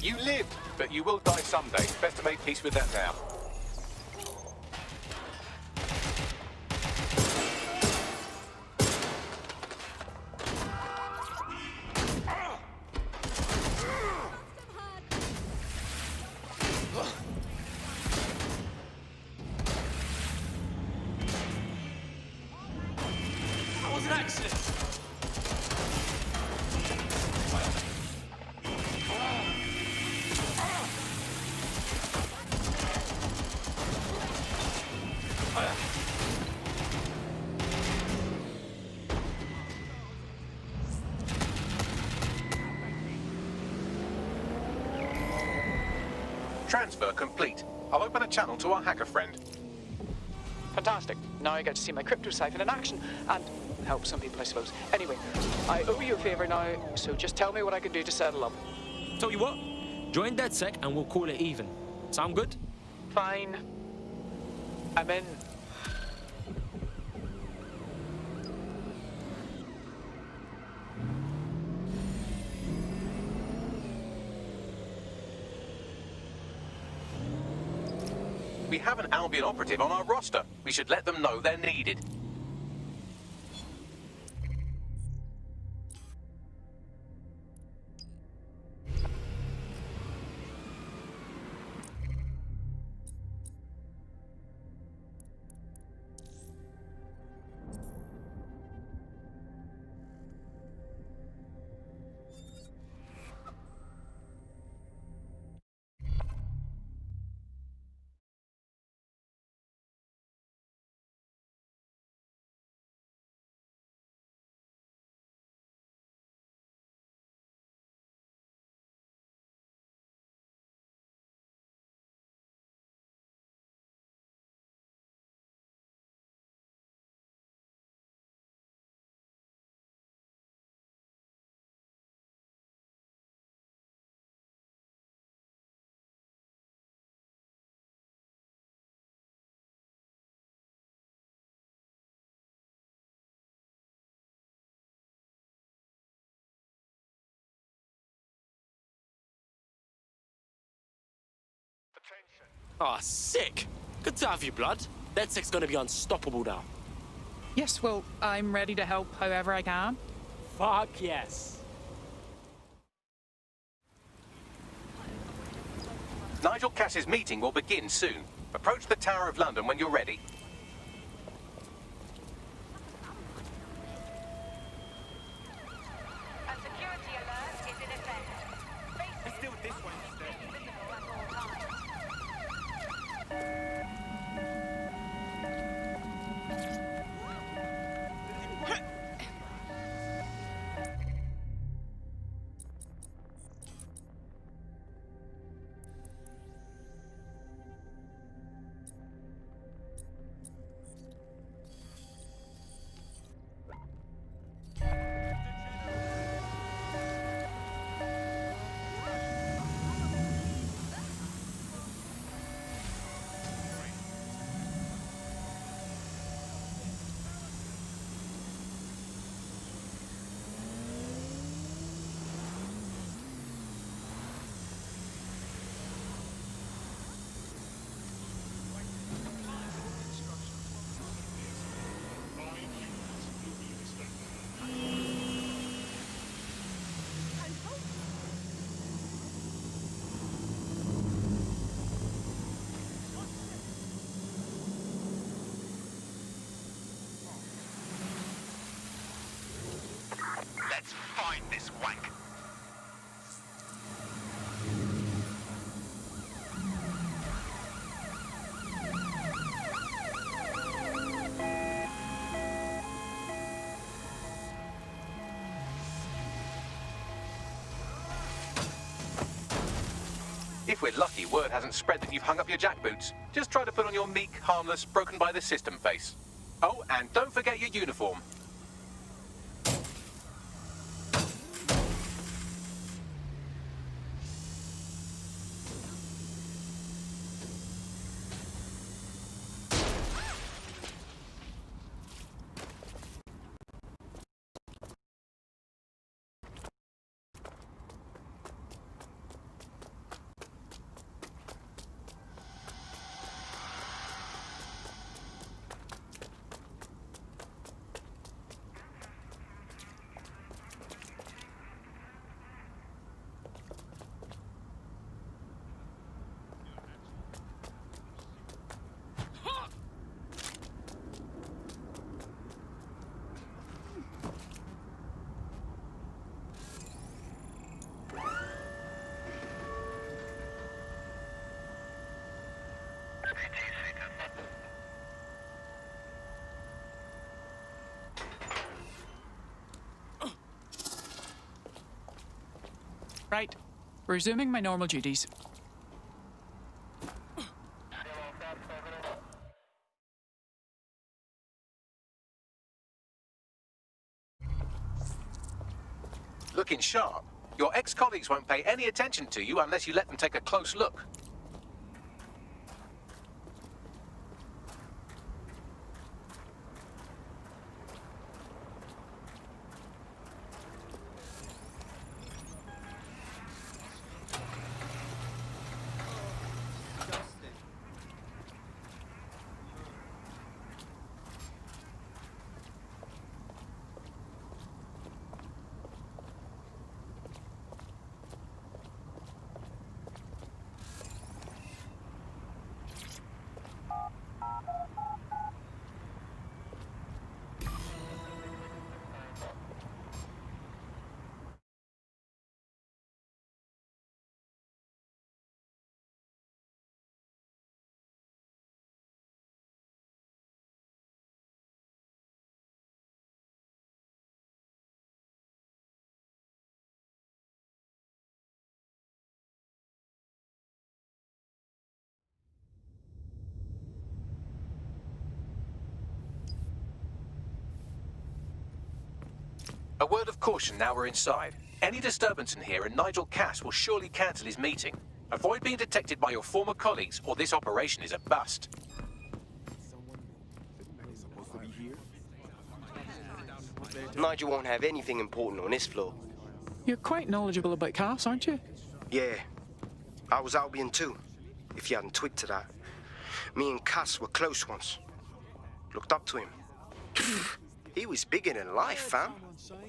You lived, but you will die someday. Best to make peace with that now. That was an accident. Transfer complete. I'll open a channel to our hacker friend. Fantastic. Now I get to see my crypto siphon in action and help some people, I suppose. Anyway, I owe you a favor now, so just tell me what I can do to settle up. Tell you what, join DedSec and we'll call it even. Sound good? Fine. I'm in. We have an Albion operative on our roster. We should let them know they're needed. Ah, sick. Good to have you, Blood. DedSec's gonna be unstoppable now. Yes, well, I'm ready to help however I can. Fuck yes. Nigel Cass's meeting will begin soon. Approach the Tower of London when you're ready. A security alert is in effect. Let's deal with this one instead. If we're lucky, word hasn't spread that you've hung up your jackboots. Just try to put on your meek, harmless, broken by the system face. Oh, and don't forget your uniform. Right. Resuming my normal duties. Looking sharp. Your ex-colleagues won't pay any attention to you unless you let them take a close look. A word of caution now we're inside. Any disturbance in here and Nigel Cass will surely cancel his meeting. Avoid being detected by your former colleagues or this operation is a bust. Nigel won't have anything important on this floor. You're quite knowledgeable about Cass, aren't you? Yeah. I was Albion too, if you hadn't twigged to that. Me and Cass were close once. Looked up to him. He was bigger than life, fam.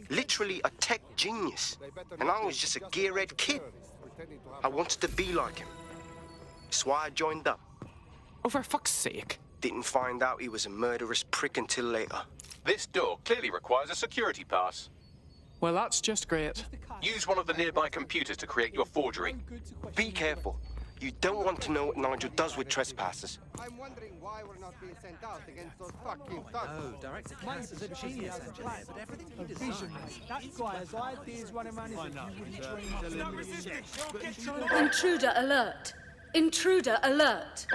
Literally a tech genius. And I was just a gearhead kid. I wanted to be like him. That's why I joined up. Oh, for fuck's sake. Didn't find out he was a murderous prick until later. This door clearly requires a security pass. Well, that's just great. Use one of the nearby computers to create your forgery. Be careful. You don't want to know what Nigel does with trespassers. I'm wondering why we're not being sent out against those fucking thugs. Oh, Director Cass is a genius engineer, but everything he designs... That guy has ideas running around his head you wouldn't dream of. Stop resisting! You'll get Intruder alert! Intruder alert!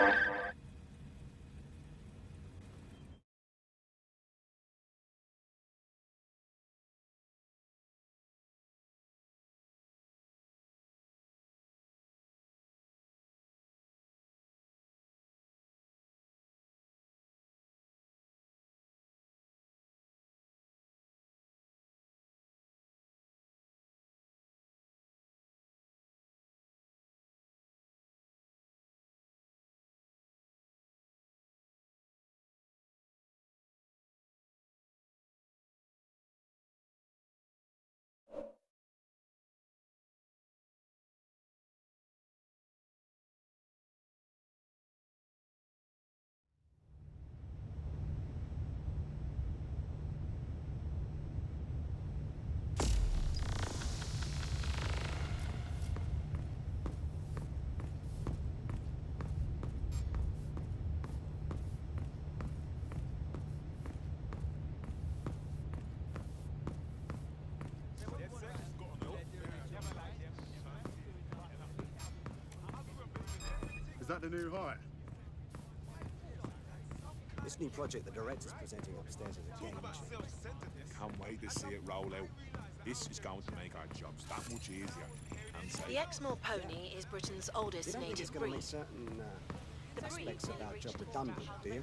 that the new height? This new project the director's presenting upstairs is a game changer. Can't wait to see it roll out. This is going to make our jobs that much easier. And safer. The Exmoor pony is Britain's You oldest don't think it's native going to breed. make certain aspects of our job redundant, do you?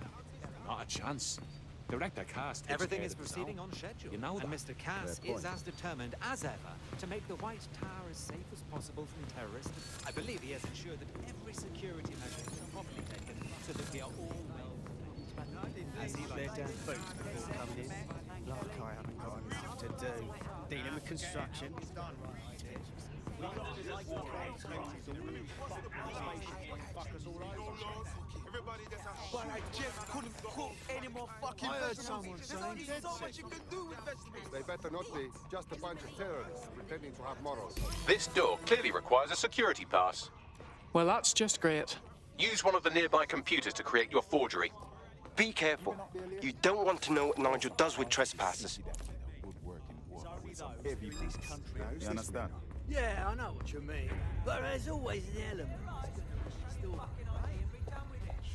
Not a chance. Director Cast. Everything is proceeding on schedule. You know and that. Mr. Cass is as determined as ever to make the White Tower as safe as possible from terrorists. I believe he has ensured that every security measure is properly taken so that we are all well protected. Has he laid down boots before coming in? Like I haven't got enough to do. Dealing with construction. But I just couldn't cook any more fucking vegetables. There's only so much you can do with vegetables. They better not be just a bunch of terrorists pretending to have morals. This door clearly requires a security pass. Well, that's just great. Use one of the nearby computers to create your forgery. Be careful. You don't want to know what Nigel does with trespassers. You understand? Yeah, I know what you mean. But there's always an element.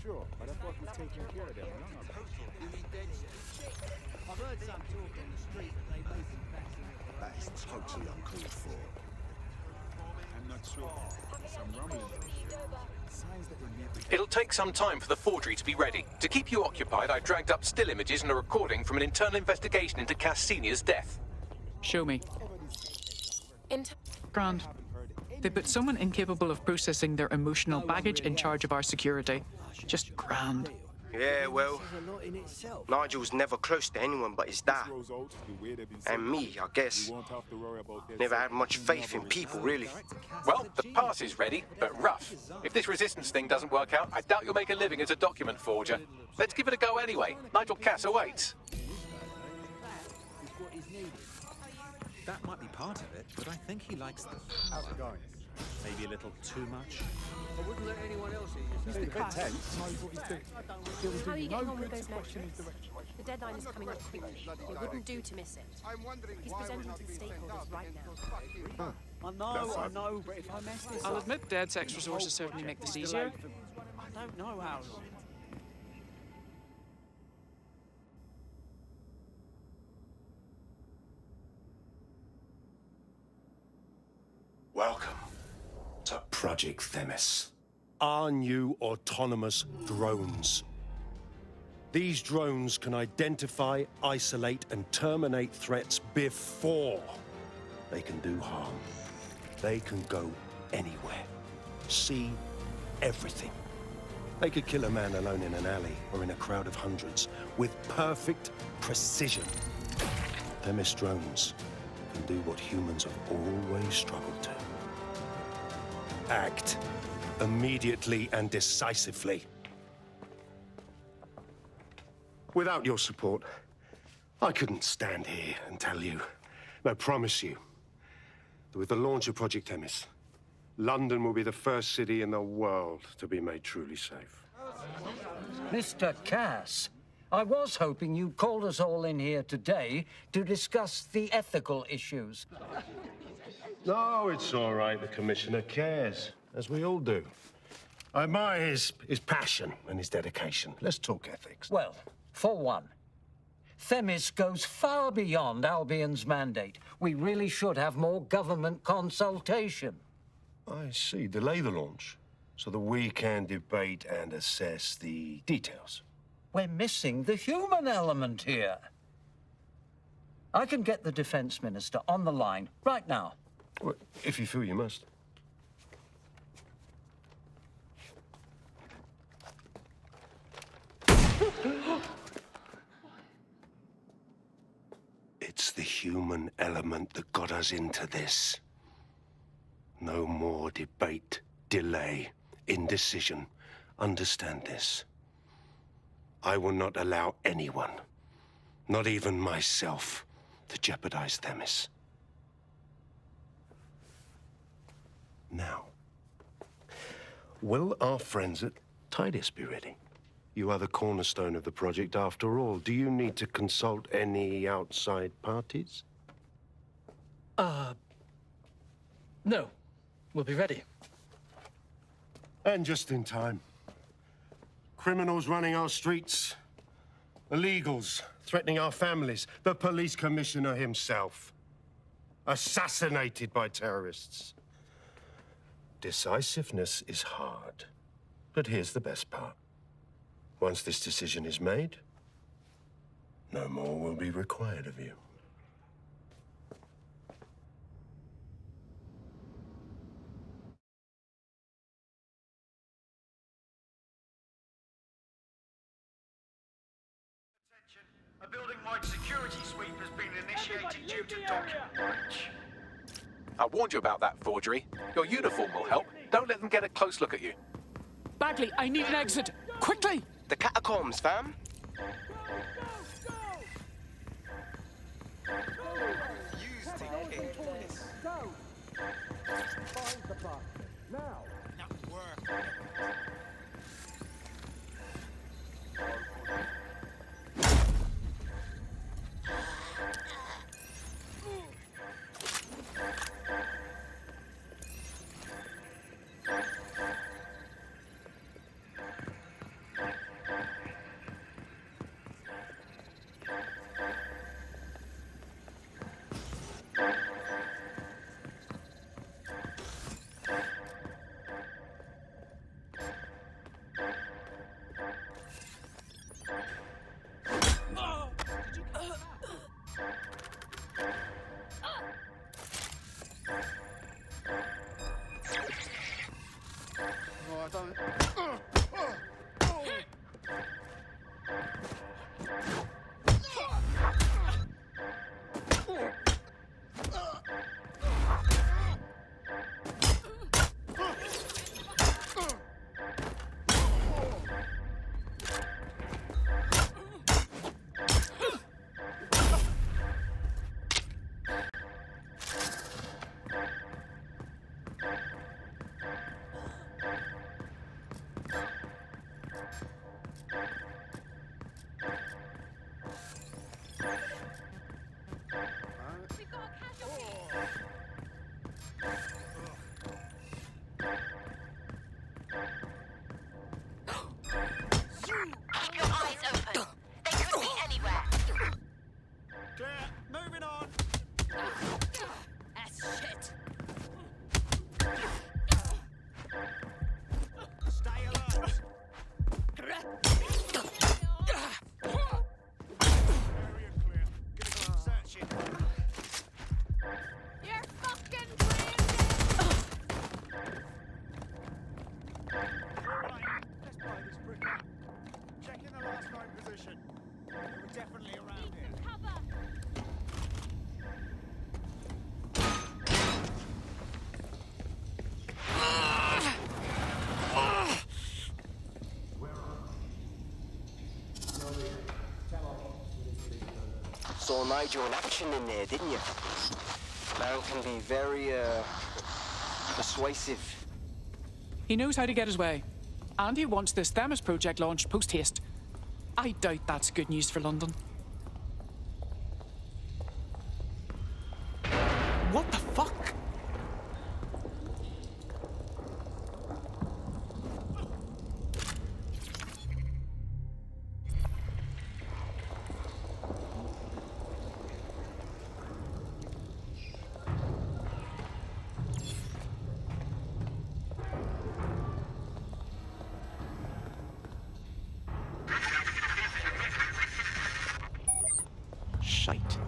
Sure, but I thought we'd taken care of them. I've heard some talk on the street that they both invest in That is totally uncalled for. I'm not sure. Some rumbling. Signs that they need to... It'll take some time for the forgery to be ready. To keep you occupied, I dragged up still images and a recording from an internal investigation into Cass Senior's death. Show me. Grand. They put someone incapable of processing their emotional baggage in charge of our security. Just grand. Yeah, well, Nigel's never close to anyone but his dad. And me, I guess. Never had much faith in people, really. Well, the pass is ready, but rough. If this resistance thing doesn't work out, I doubt you'll make a living as a document forger. Let's give it a go anyway. Nigel Cass awaits. That might be part of it, but I think he likes the How's it going? maybe a little too much. I wouldn't let anyone else in. Mr. Cass. How are you getting on with those metrics? The deadline is coming up quickly. It wouldn't do to miss it. He's presenting to the stakeholders right now. I know, but if I mess this I'll up... admit DedSec's resources certainly make this easier. I don't know how long. Welcome to Project Themis. Our new autonomous drones. These drones can identify, isolate, and terminate threats before they can do harm. They can go anywhere, see everything. They could kill a man alone in an alley or in a crowd of hundreds with perfect precision. Themis drones can do what humans have always struggled to. Act immediately and decisively. Without your support, I couldn't stand here and tell you, I promise you, that with the launch of Project Themis, London will be the first city in the world to be made truly safe. Mr. Cass, I was hoping you called us all in here today to discuss the ethical issues. No, it's all right. The Commissioner cares, as we all do. I admire his passion and his dedication. Let's talk ethics. Well, for one, Themis goes far beyond Albion's mandate. We really should have more government consultation. I see. Delay the launch so that we can debate and assess the details. We're missing the human element here. I can get the Defense Minister on the line right now. Well, if you feel you must. It's the human element that got us into this. No more debate, delay, indecision. Understand this. I will not allow anyone, not even myself, to jeopardize Themis. Now, will our friends at Tidus be ready? You are the cornerstone of the project after all. Do you need to consult any outside parties? No. We'll be ready. And just in time. Criminals running our streets. Illegals threatening our families. The police commissioner himself. Assassinated by terrorists. Decisiveness is hard. But here's the best part. Once this decision is made, no more will be required of you. A building-wide security sweep has been initiated due to document breach. I warned you about that forgery. Your uniform will help. Don't let them get a close look at you. Bagley, I need an exit. Quickly! The catacombs, fam. Saw Nigel in action in there, didn't you? Man can be very, persuasive. He knows how to get his way. And he wants this Themis project launched post-haste. I doubt that's good news for London. What the fuck? Shite.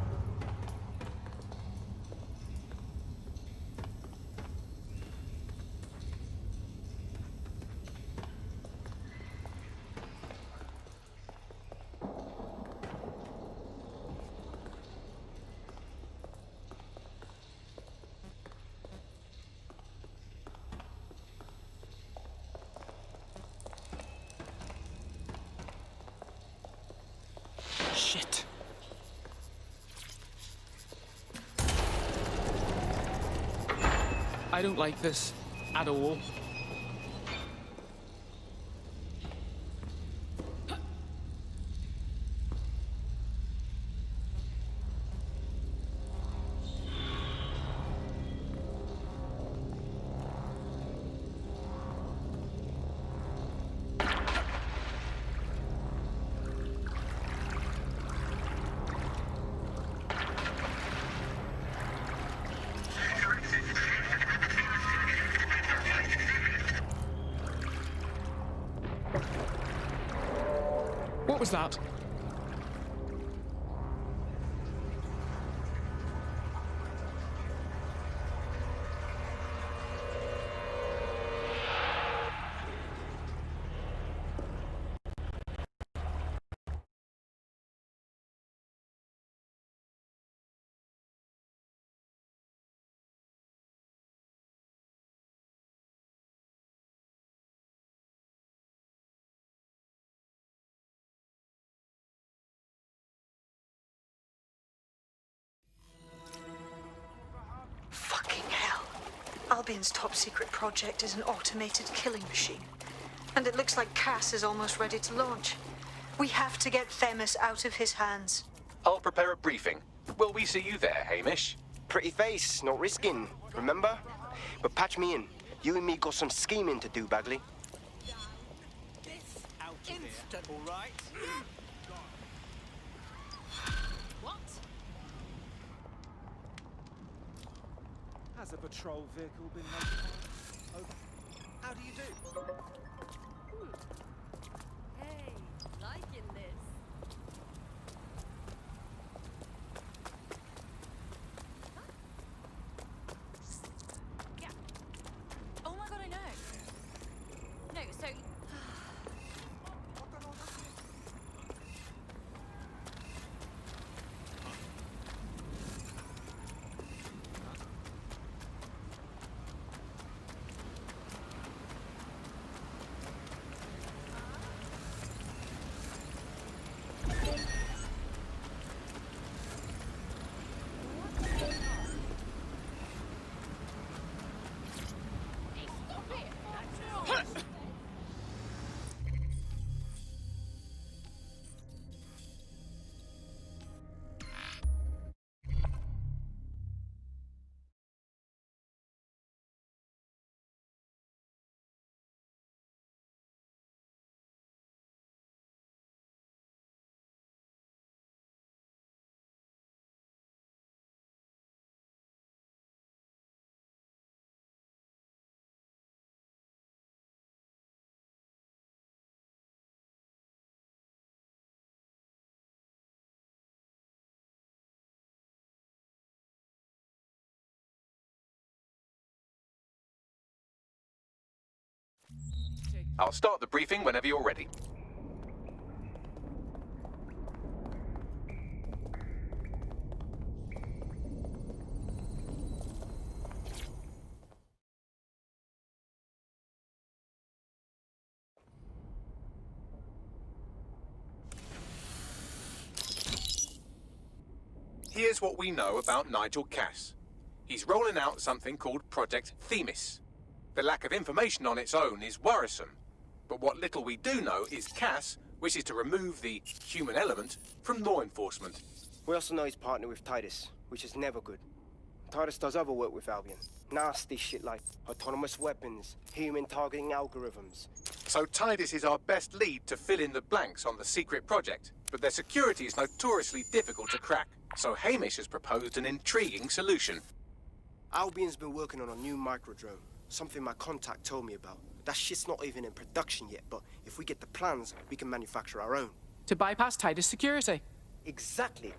Shit. I don't like this at all. What was that? Fucking hell. Albion's top secret project is an automated killing machine. And it looks like Cass is almost ready to launch. We have to get Themis out of his hands. I'll prepare a briefing. Will we see you there, Hamish? Pretty face, not risking, remember? But patch me in. You and me got some scheming to do, Bagley. Instant, all right? What? Has a patrol vehicle been notified? Over. How do you do? Hey, liking this. Yeah. Oh my god, I know. No, so... I'll start the briefing whenever you're ready. Here's what we know about Nigel Cass. He's rolling out something called Project Themis. The lack of information on its own is worrisome. But what little we do know is Cass wishes to remove the human element from law enforcement. We also know he's partnered with Titus, which is never good. Titus does other work with Albion. Nasty shit like autonomous weapons, human targeting algorithms. So Titus is our best lead to fill in the blanks on the secret project, but their security is notoriously difficult to crack. So Hamish has proposed an intriguing solution. Albion's been working on a new microdrone, something my contact told me about. That shit's not even in production yet, but if we get the plans, we can manufacture our own. To bypass Titus security. Exactly.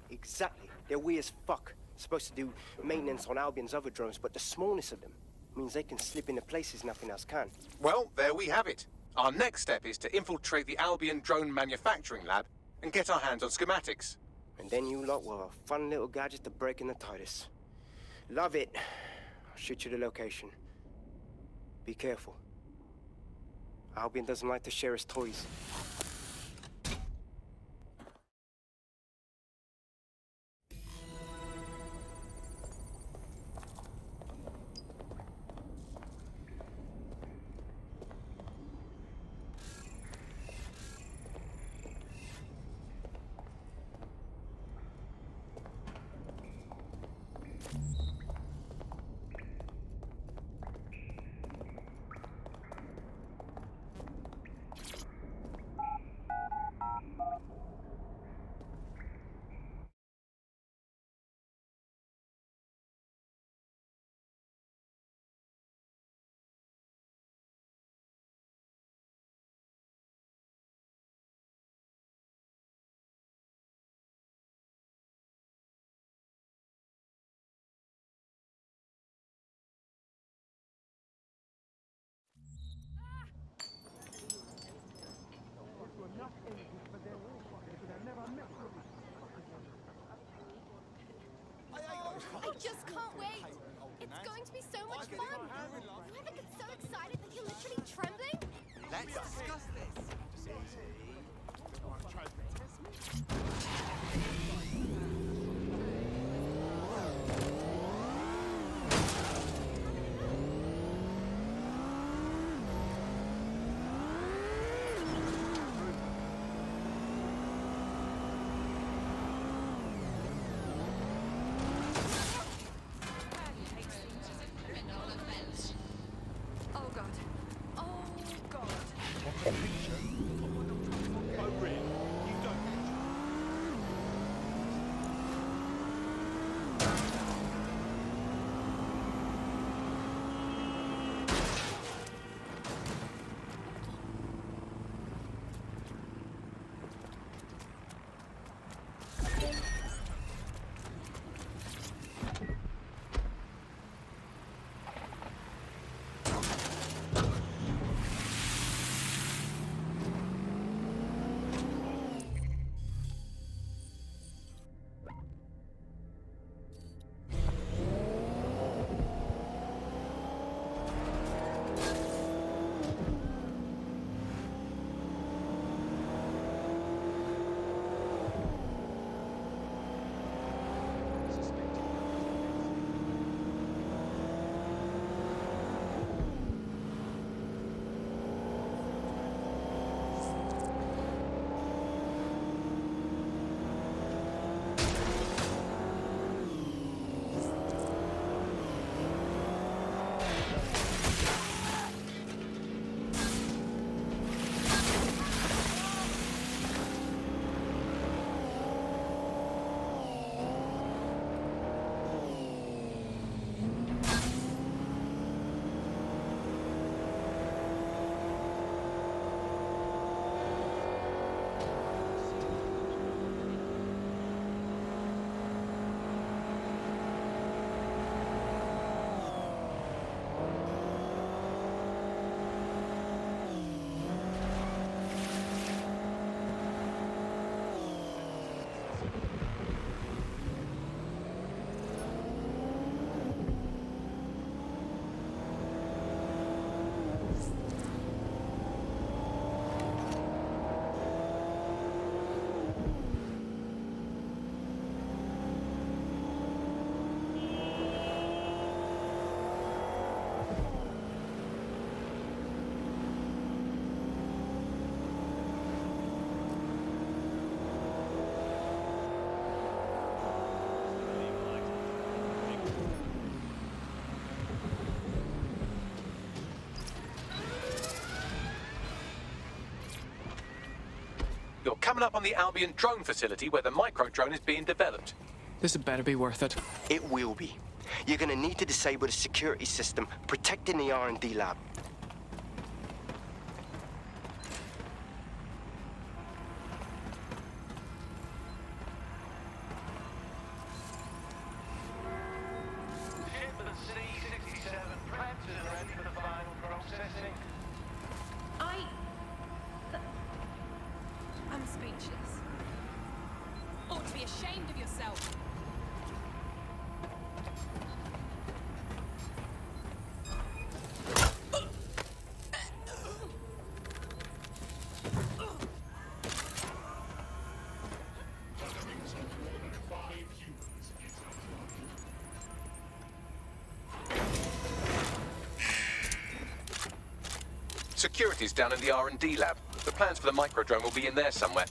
They're weird as fuck. Supposed to do maintenance on Albion's other drones, but the smallness of them means they can slip into places nothing else can. Well, there we have it. Our next step is to infiltrate the Albion drone manufacturing lab and get our hands on schematics. And then you lot will have a fun little gadget to break in the Titus. Love it. I'll shoot you the location. Be careful. Albion doesn't like to share his toys. going to be so much fun. You ever get so excited that you're literally trembling? Let's discuss this. Oh god. Oh god. You're coming up on the Albion drone facility where the micro-drone is being developed. This had better be worth it. It will be. You're gonna need to disable the security system protecting the R&D lab. Shipment C-67 prepped and ready for the final processing. I'm speechless. Ought to be ashamed of yourself. Security's down in the R&D lab. The plans for the micro-drone will be in there somewhere.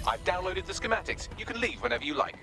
I've downloaded the schematics. You can leave whenever you like.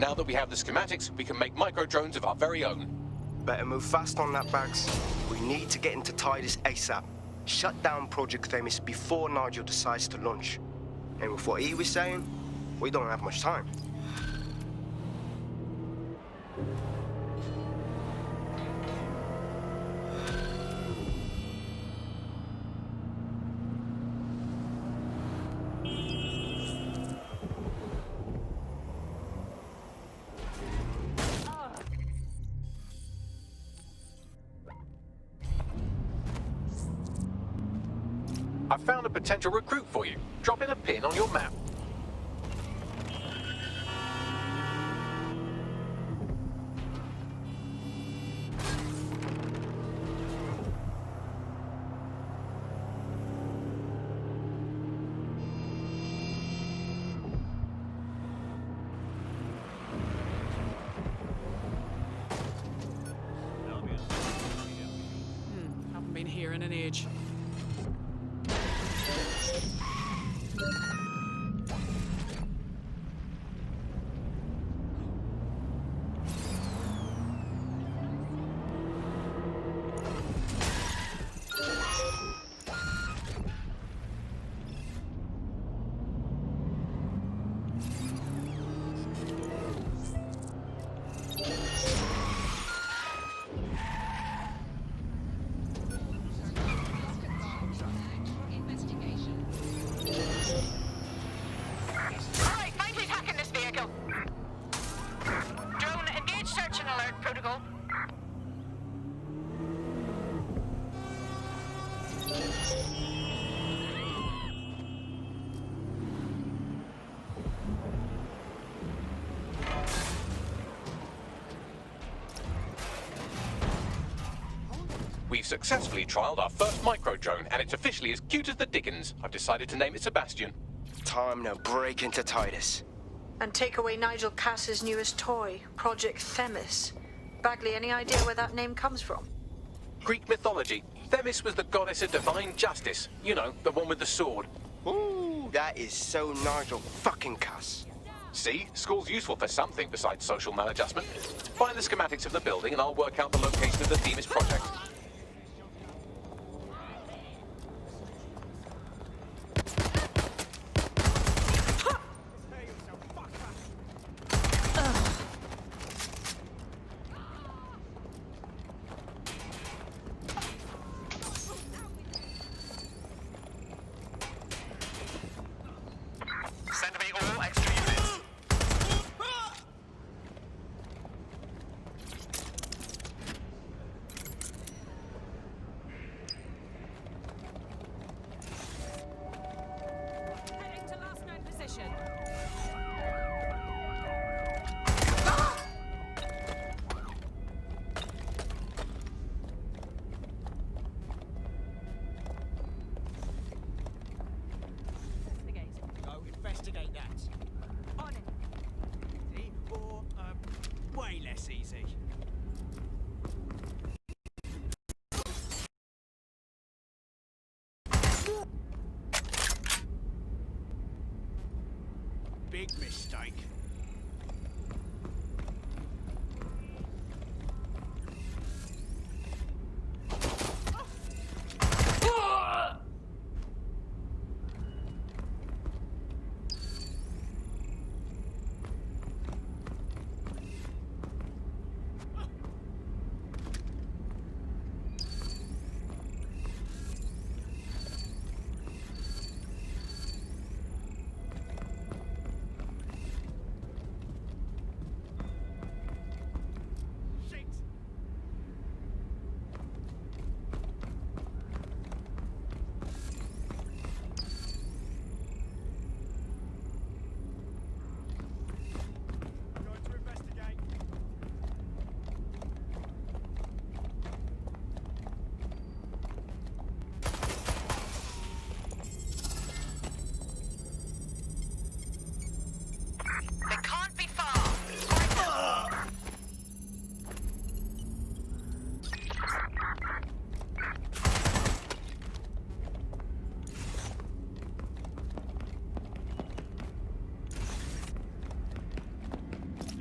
Now that we have the schematics, we can make micro-drones of our very own. Better move fast on that, Bags. We need to get into Titus ASAP. Shut down Project Themis before Nigel decides to launch. And with what he was saying, we don't have much time. I've found a potential recruit for you. Drop in a pin on your map. Haven't been here in an age. We've successfully trialed our first micro-drone, and it's officially as cute as the dickens. I've decided to name it Sebastian. Time to break into Titus. And take away Nigel Cass's newest toy, Project Themis. Bagley, any idea where that name comes from? Greek mythology. Themis was the goddess of divine justice. You know, the one with the sword. Ooh, that is so Nigel fucking Cass. See? School's useful for something besides social maladjustment. Find the schematics of the building and I'll work out the location of the Themis project. Send me all extra units. Heading to last known position. Go investigate that. On it. Easy or way less easy. Big mistake.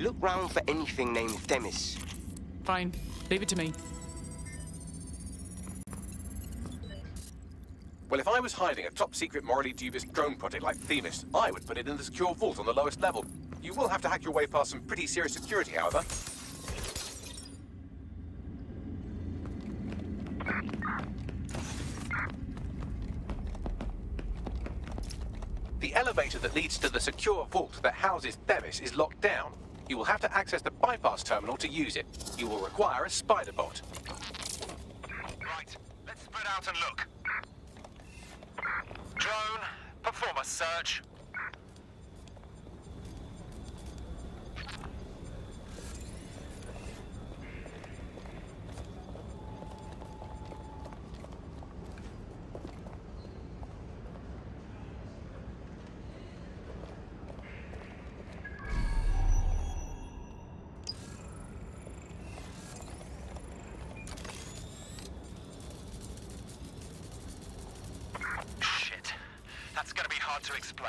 look round for anything named Themis. Fine. Leave it to me. Well, if I was hiding a top-secret, morally dubious drone project like Themis, I would put it in the secure vault on the lowest level. You will have to hack your way past some pretty serious security, however. The elevator that leads to the secure vault that houses Themis is locked down. You will have to access the bypass terminal to use it. You will require a spider bot. Right, let's spread out and look. Drone, perform a search. Shit, that's gonna be hard to explain.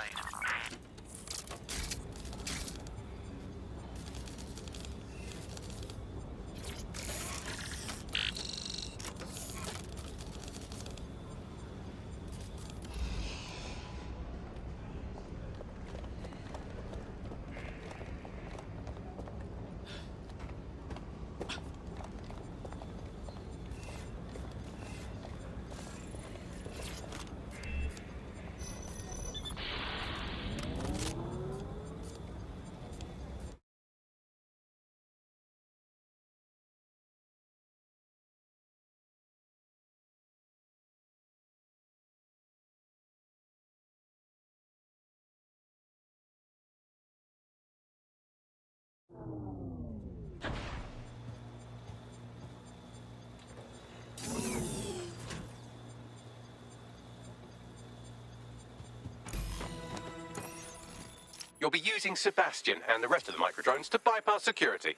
You'll be using Sebastian and the rest of the microdrones to bypass security.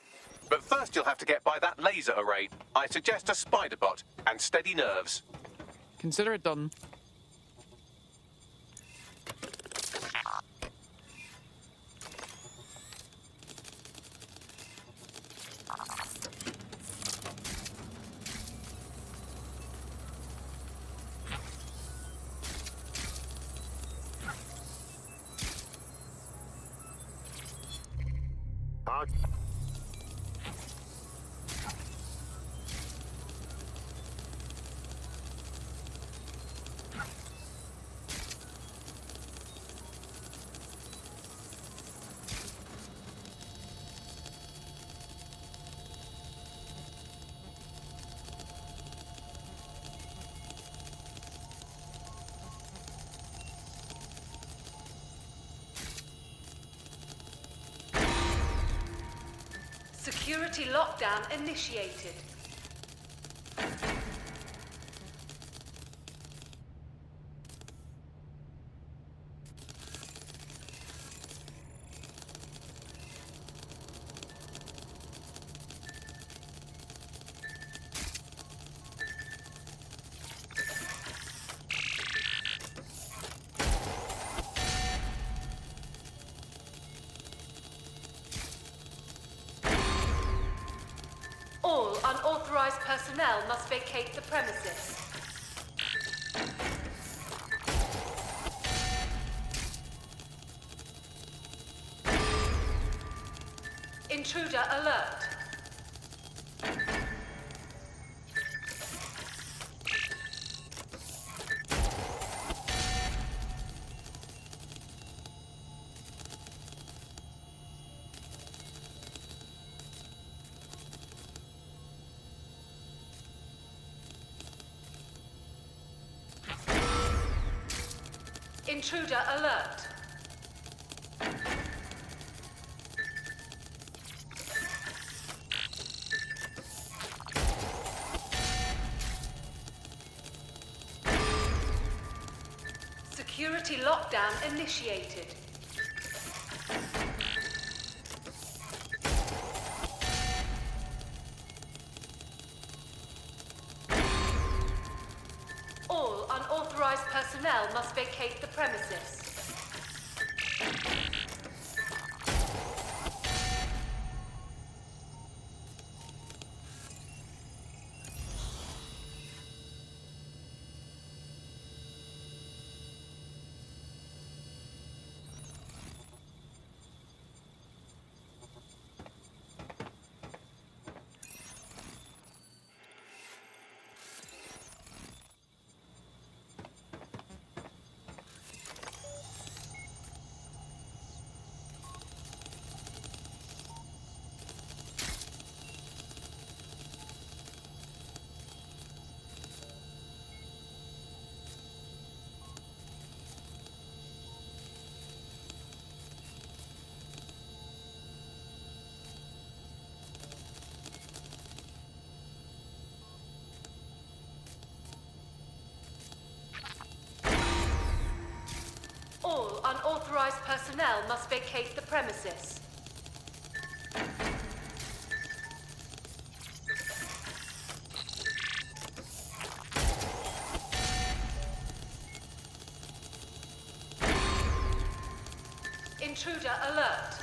But first you'll have to get by that laser array. I suggest a spider bot and steady nerves. Consider it done. Security lockdown initiated. All unauthorized personnel must vacate the premises. Intruder alert. Intruder alert. Security lockdown initiated. All unauthorized personnel must vacate the premises. unauthorized personnel must vacate the premises. Intruder alert.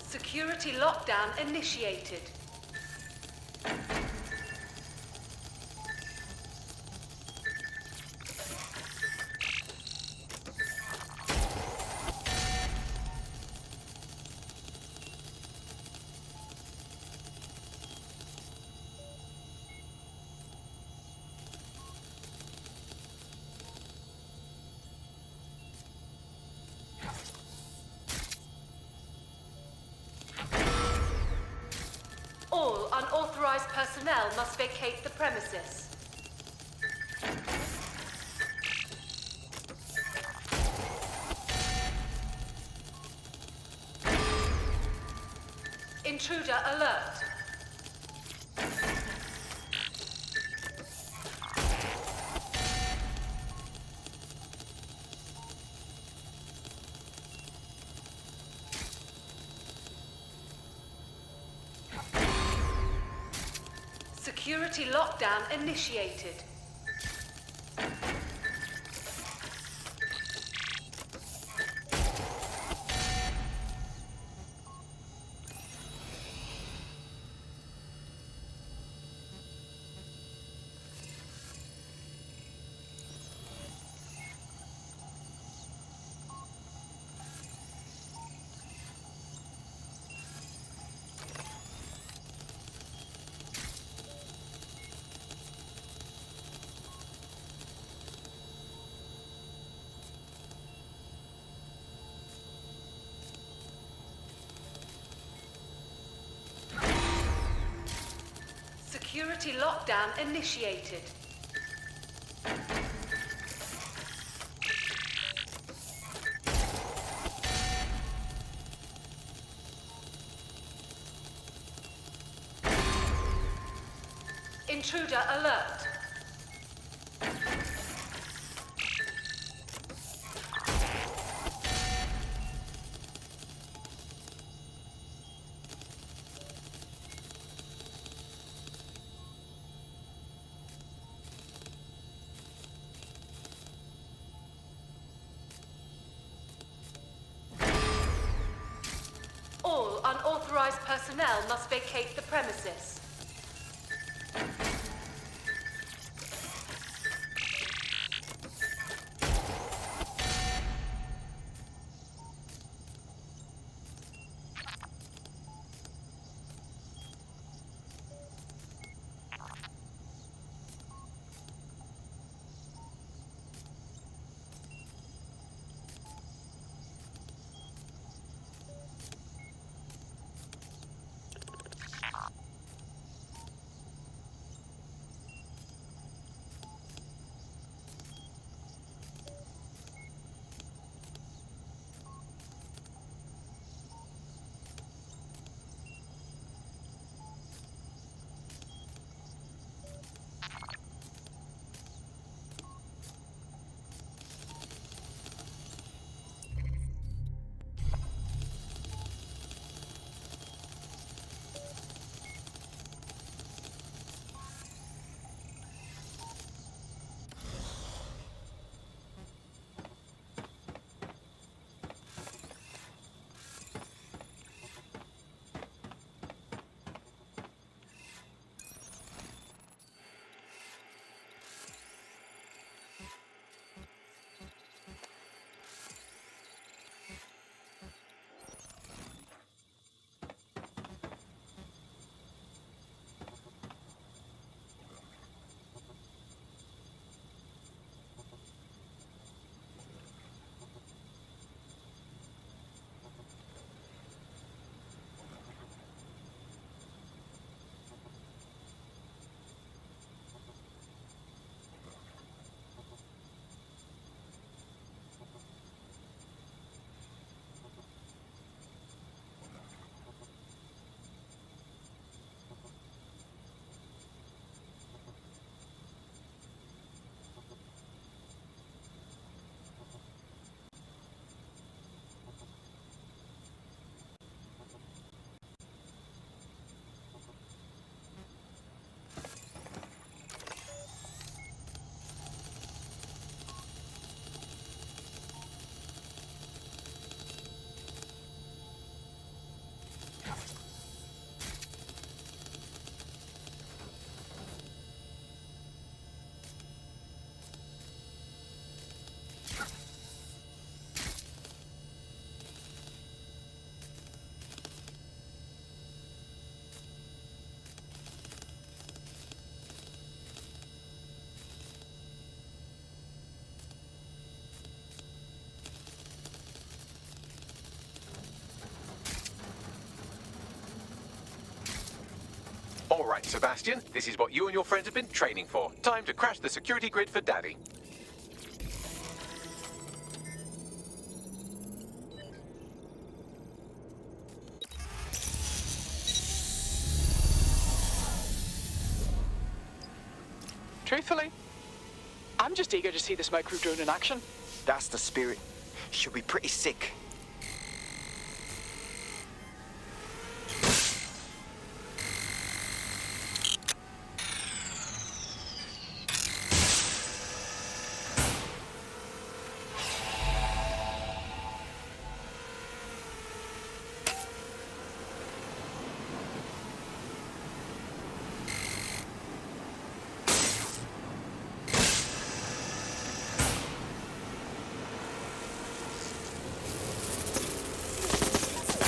Security lockdown initiated. All unauthorized personnel must vacate the premises. Intruder alert. Security lockdown initiated. Security lockdown initiated. Intruder alert. All unauthorized personnel must vacate the premises. All right, Sebastian, this is what you and your friends have been training for. Time to crash the security grid for Daddy. Truthfully, I'm just eager to see this micro drone in action. That's the spirit. She'll be pretty sick.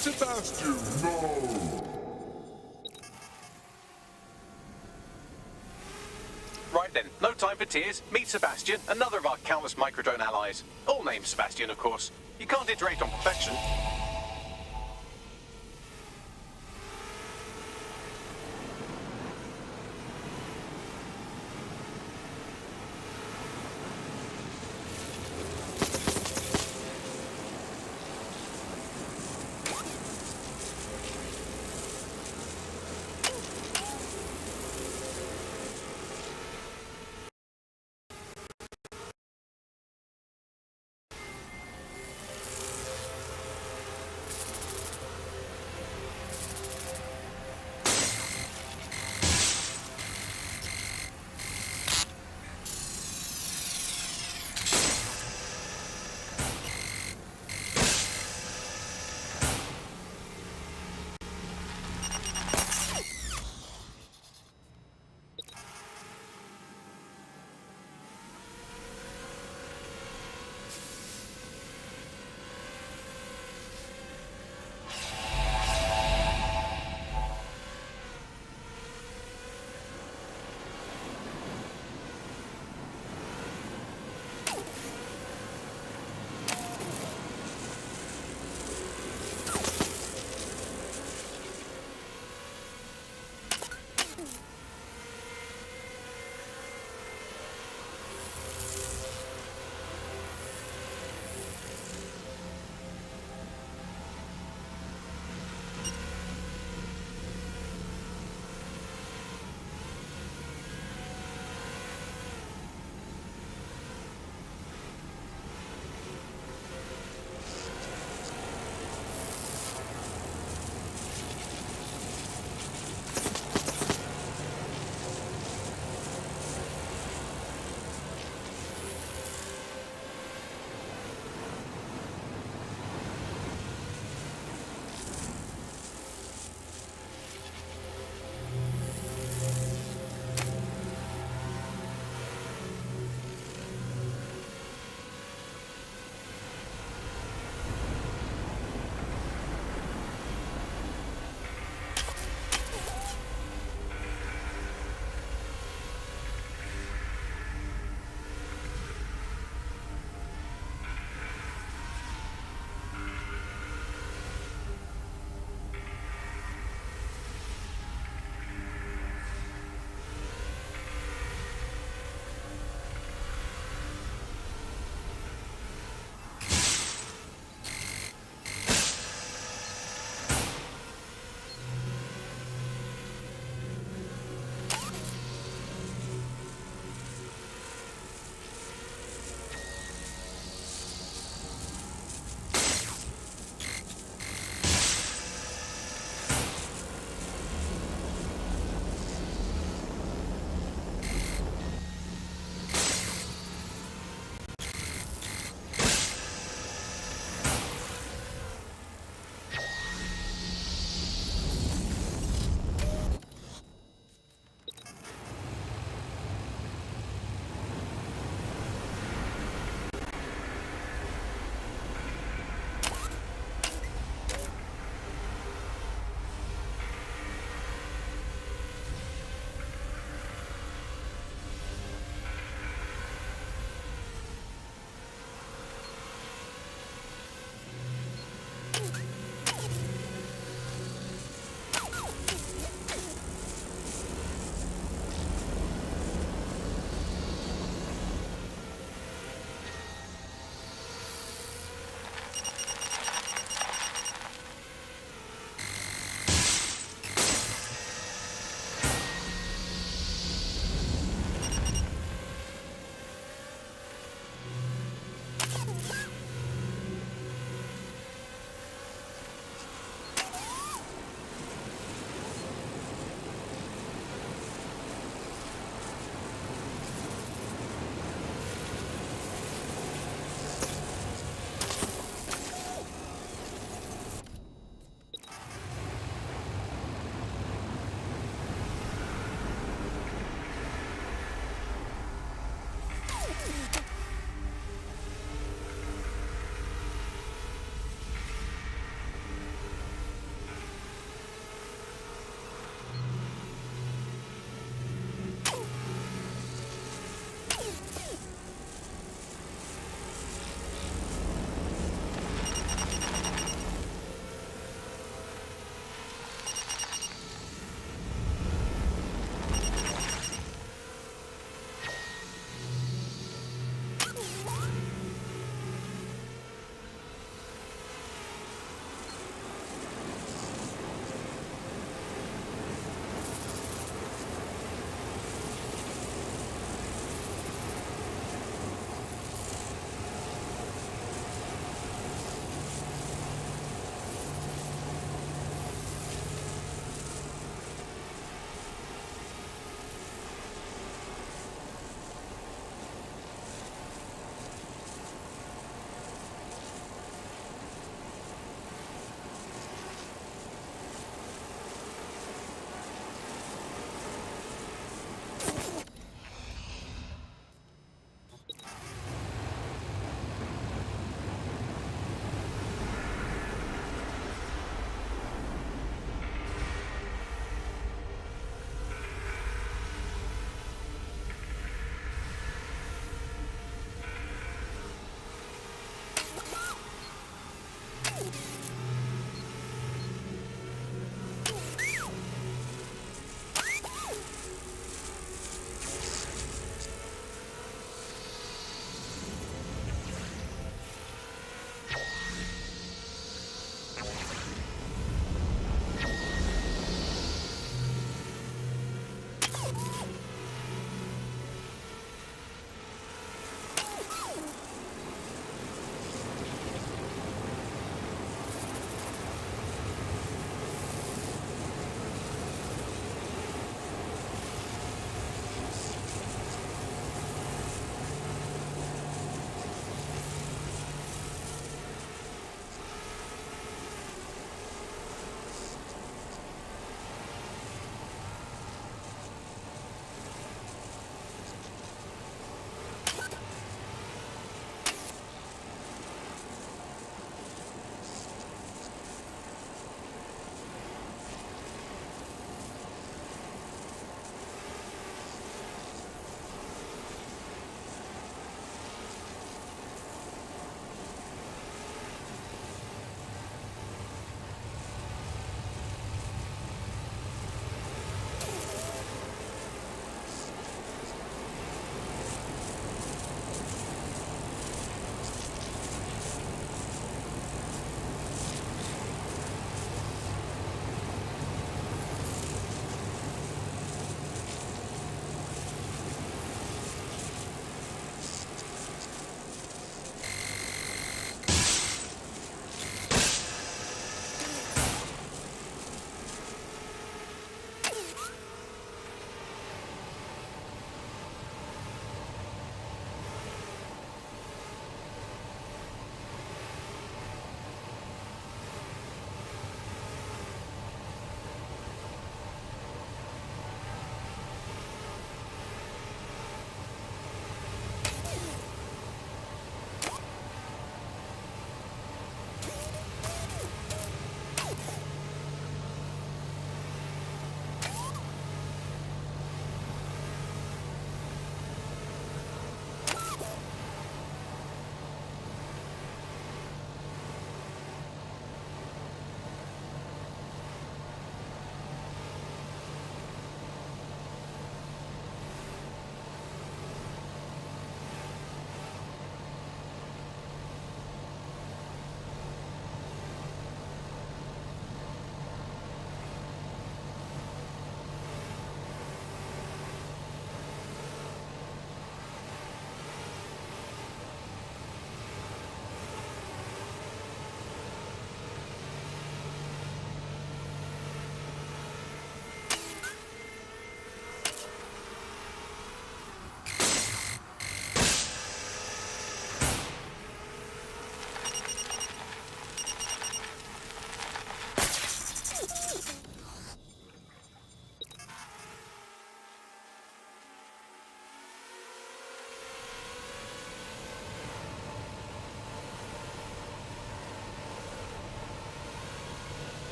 Sebastian, no! Right then, no time for tears. Meet Sebastian, another of our countless microdrone allies. All named Sebastian, of course. You can't iterate on perfection.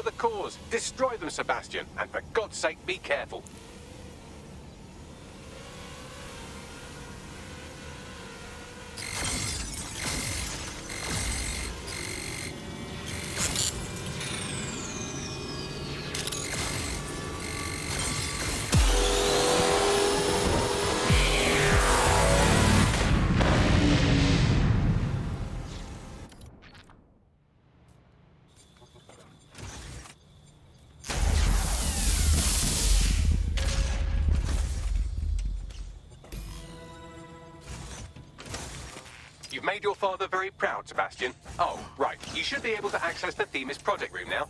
the cause. Destroy them, Sebastian. And for God's sake, be careful. You've made your father very proud, Sebastian. Oh, right. You should be able to access the Themis project room now.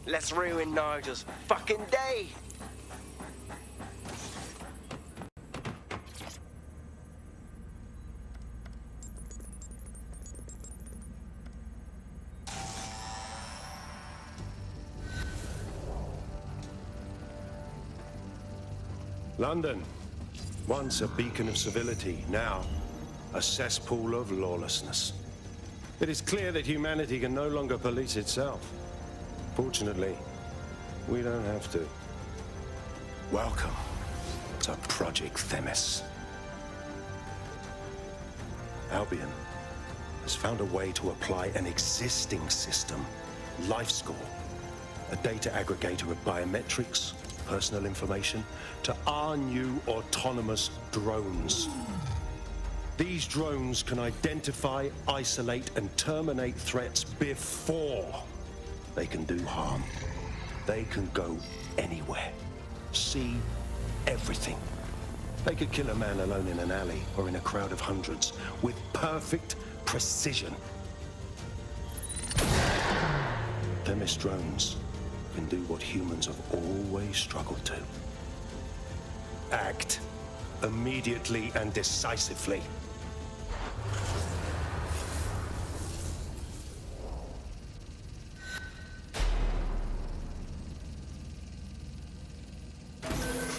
Let's ruin Nigel's fucking day. London, once a beacon of civility, now a cesspool of lawlessness. It is clear that humanity can no longer police itself. Fortunately, we don't have to. Welcome to Project Themis. Albion has found a way to apply an existing system, LifeScore, a data aggregator of biometrics, personal information, to our new autonomous drones. These drones can identify, isolate, and terminate threats before they can do harm. They can go anywhere, see everything. They could kill a man alone in an alley or in a crowd of hundreds with perfect precision. Themis drones can do what humans have always struggled to. Act immediately and decisively.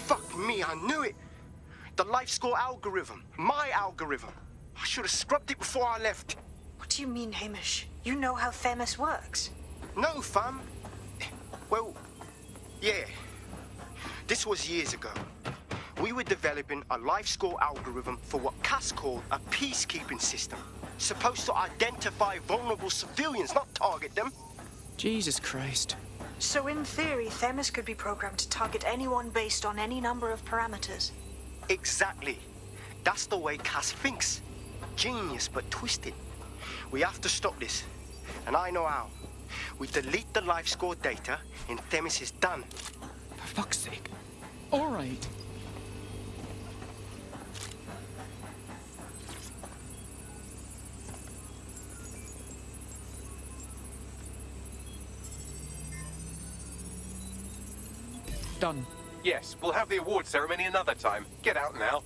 Fuck me, I knew it. The LifeScore algorithm. My algorithm. I should have scrubbed it before I left. What do you mean, Hamish? You know how Themis works. No, fam. Well, yeah. This was years ago. We were developing a LifeScore algorithm for what Cass called a peacekeeping system. Supposed to identify vulnerable civilians, not target them. Jesus Christ. So in theory, Themis could be programmed to target anyone based on any number of parameters. Exactly. That's the way Cass thinks. Genius, but twisted. We have to stop this. And I know how. We delete the LifeScore data, and Themis is done. For fuck's sake. All right. Done. Yes, we'll have the award ceremony another time. Get out now.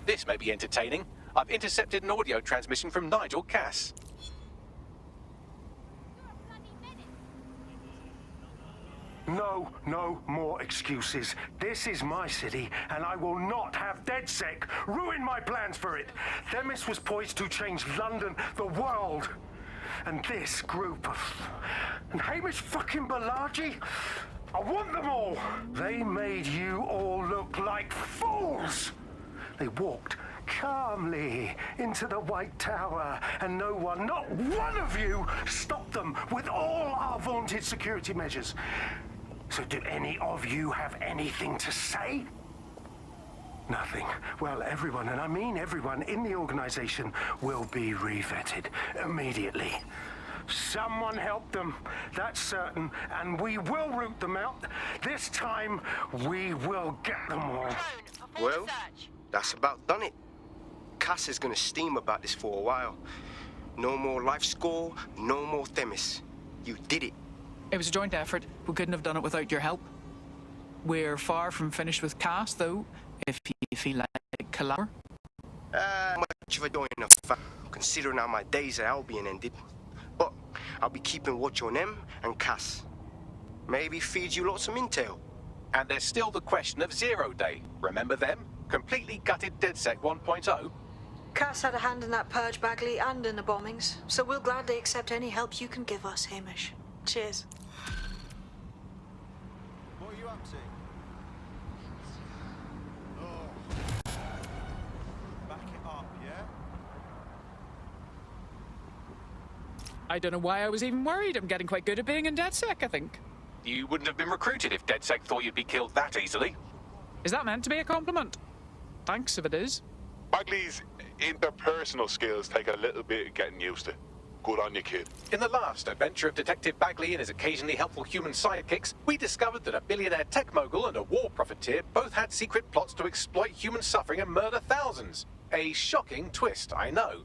This may be entertaining. I've intercepted an audio transmission from Nigel Cass. No more excuses. This is my city, and I will not have DedSec ruin my plans for it. Themis was poised to change London, the world. And this group of... And Hamish fucking Balaji? I want them all. They made you all look like fools. They walked calmly into the White Tower, and no one, not one of you, stopped them with all our vaunted security measures. So do any of you have anything to say? Nothing. Well, everyone, and I mean everyone in the organization, will be revetted immediately. Someone help them, that's certain, and we will root them out. This time, we will get them all. Well, that's about done it. Cass is gonna steam about this for a while. No more life score, no more Themis. You did it. It was a joint effort. We couldn't have done it without your help. We're far from finished with Cass, though, if you feel like collabor. Much of a joint enough, considering how my days at Albion ended. But I'll be keeping watch on them and Cass. Maybe feed you lots of intel. And there's still the question of Zero Day. Remember them? Completely gutted DedSec 1.0. Cass had a hand in that purge, Bagley, and in the bombings, so we'll gladly accept any help you can give us, Hamish. Cheers. What are you up to? Back it up, yeah? I don't know why I was even worried. I'm getting quite good at being in DedSec, I think. You wouldn't have been recruited if DedSec thought you'd be killed that easily. Is that meant to be a compliment? Thanks if it is. Bagley's interpersonal skills take a little bit of getting used to. Good on you, kid. In the last adventure of Detective Bagley and his occasionally helpful human sidekicks, we discovered that a billionaire tech mogul and a war profiteer both had secret plots to exploit human suffering and murder thousands. A shocking twist, I know.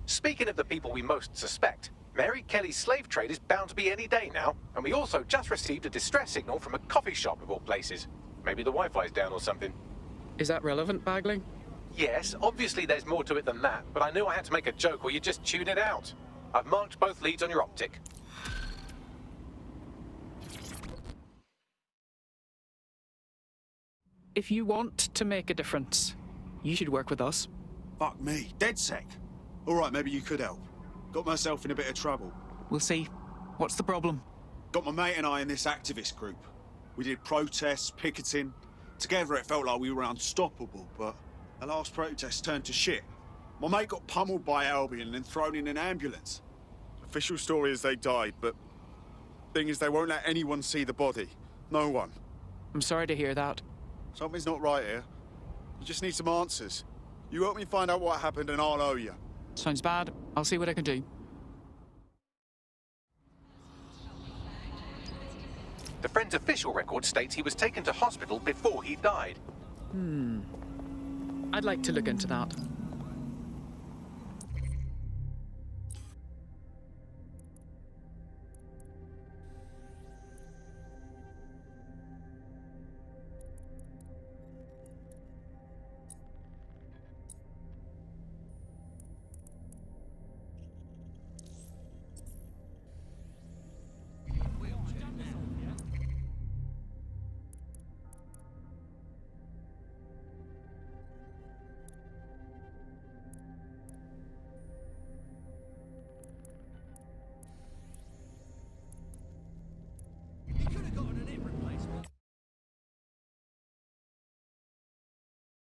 Speaking of the people we most suspect, Mary Kelly's slave trade is bound to be any day now, and we also just received a distress signal from a coffee shop of all places. Maybe the Wi-Fi's down or something. Is that relevant, Bagley? Yes, obviously there's more to it than that, but I knew I had to make a joke or you'd just tune it out. I've marked both leads on your optic. If you want to make a difference, you should work with us. Fuck me. DedSec. All right, maybe you could help. Got myself in a bit of trouble. We'll see. What's the problem? Got my mate and I in this activist group. We did protests, picketing. Together it felt like we were unstoppable, but the last protest turned to shit. My mate got pummeled by Albion and thrown in an ambulance. Official story is they died, but thing is they won't let anyone see the body. No one. I'm sorry to hear that. Something's not right here. You just need some answers. You help me find out what happened and I'll owe you. Sounds bad. I'll see what I can do. The friend's official record states he was taken to hospital before he died. I'd like to look into that.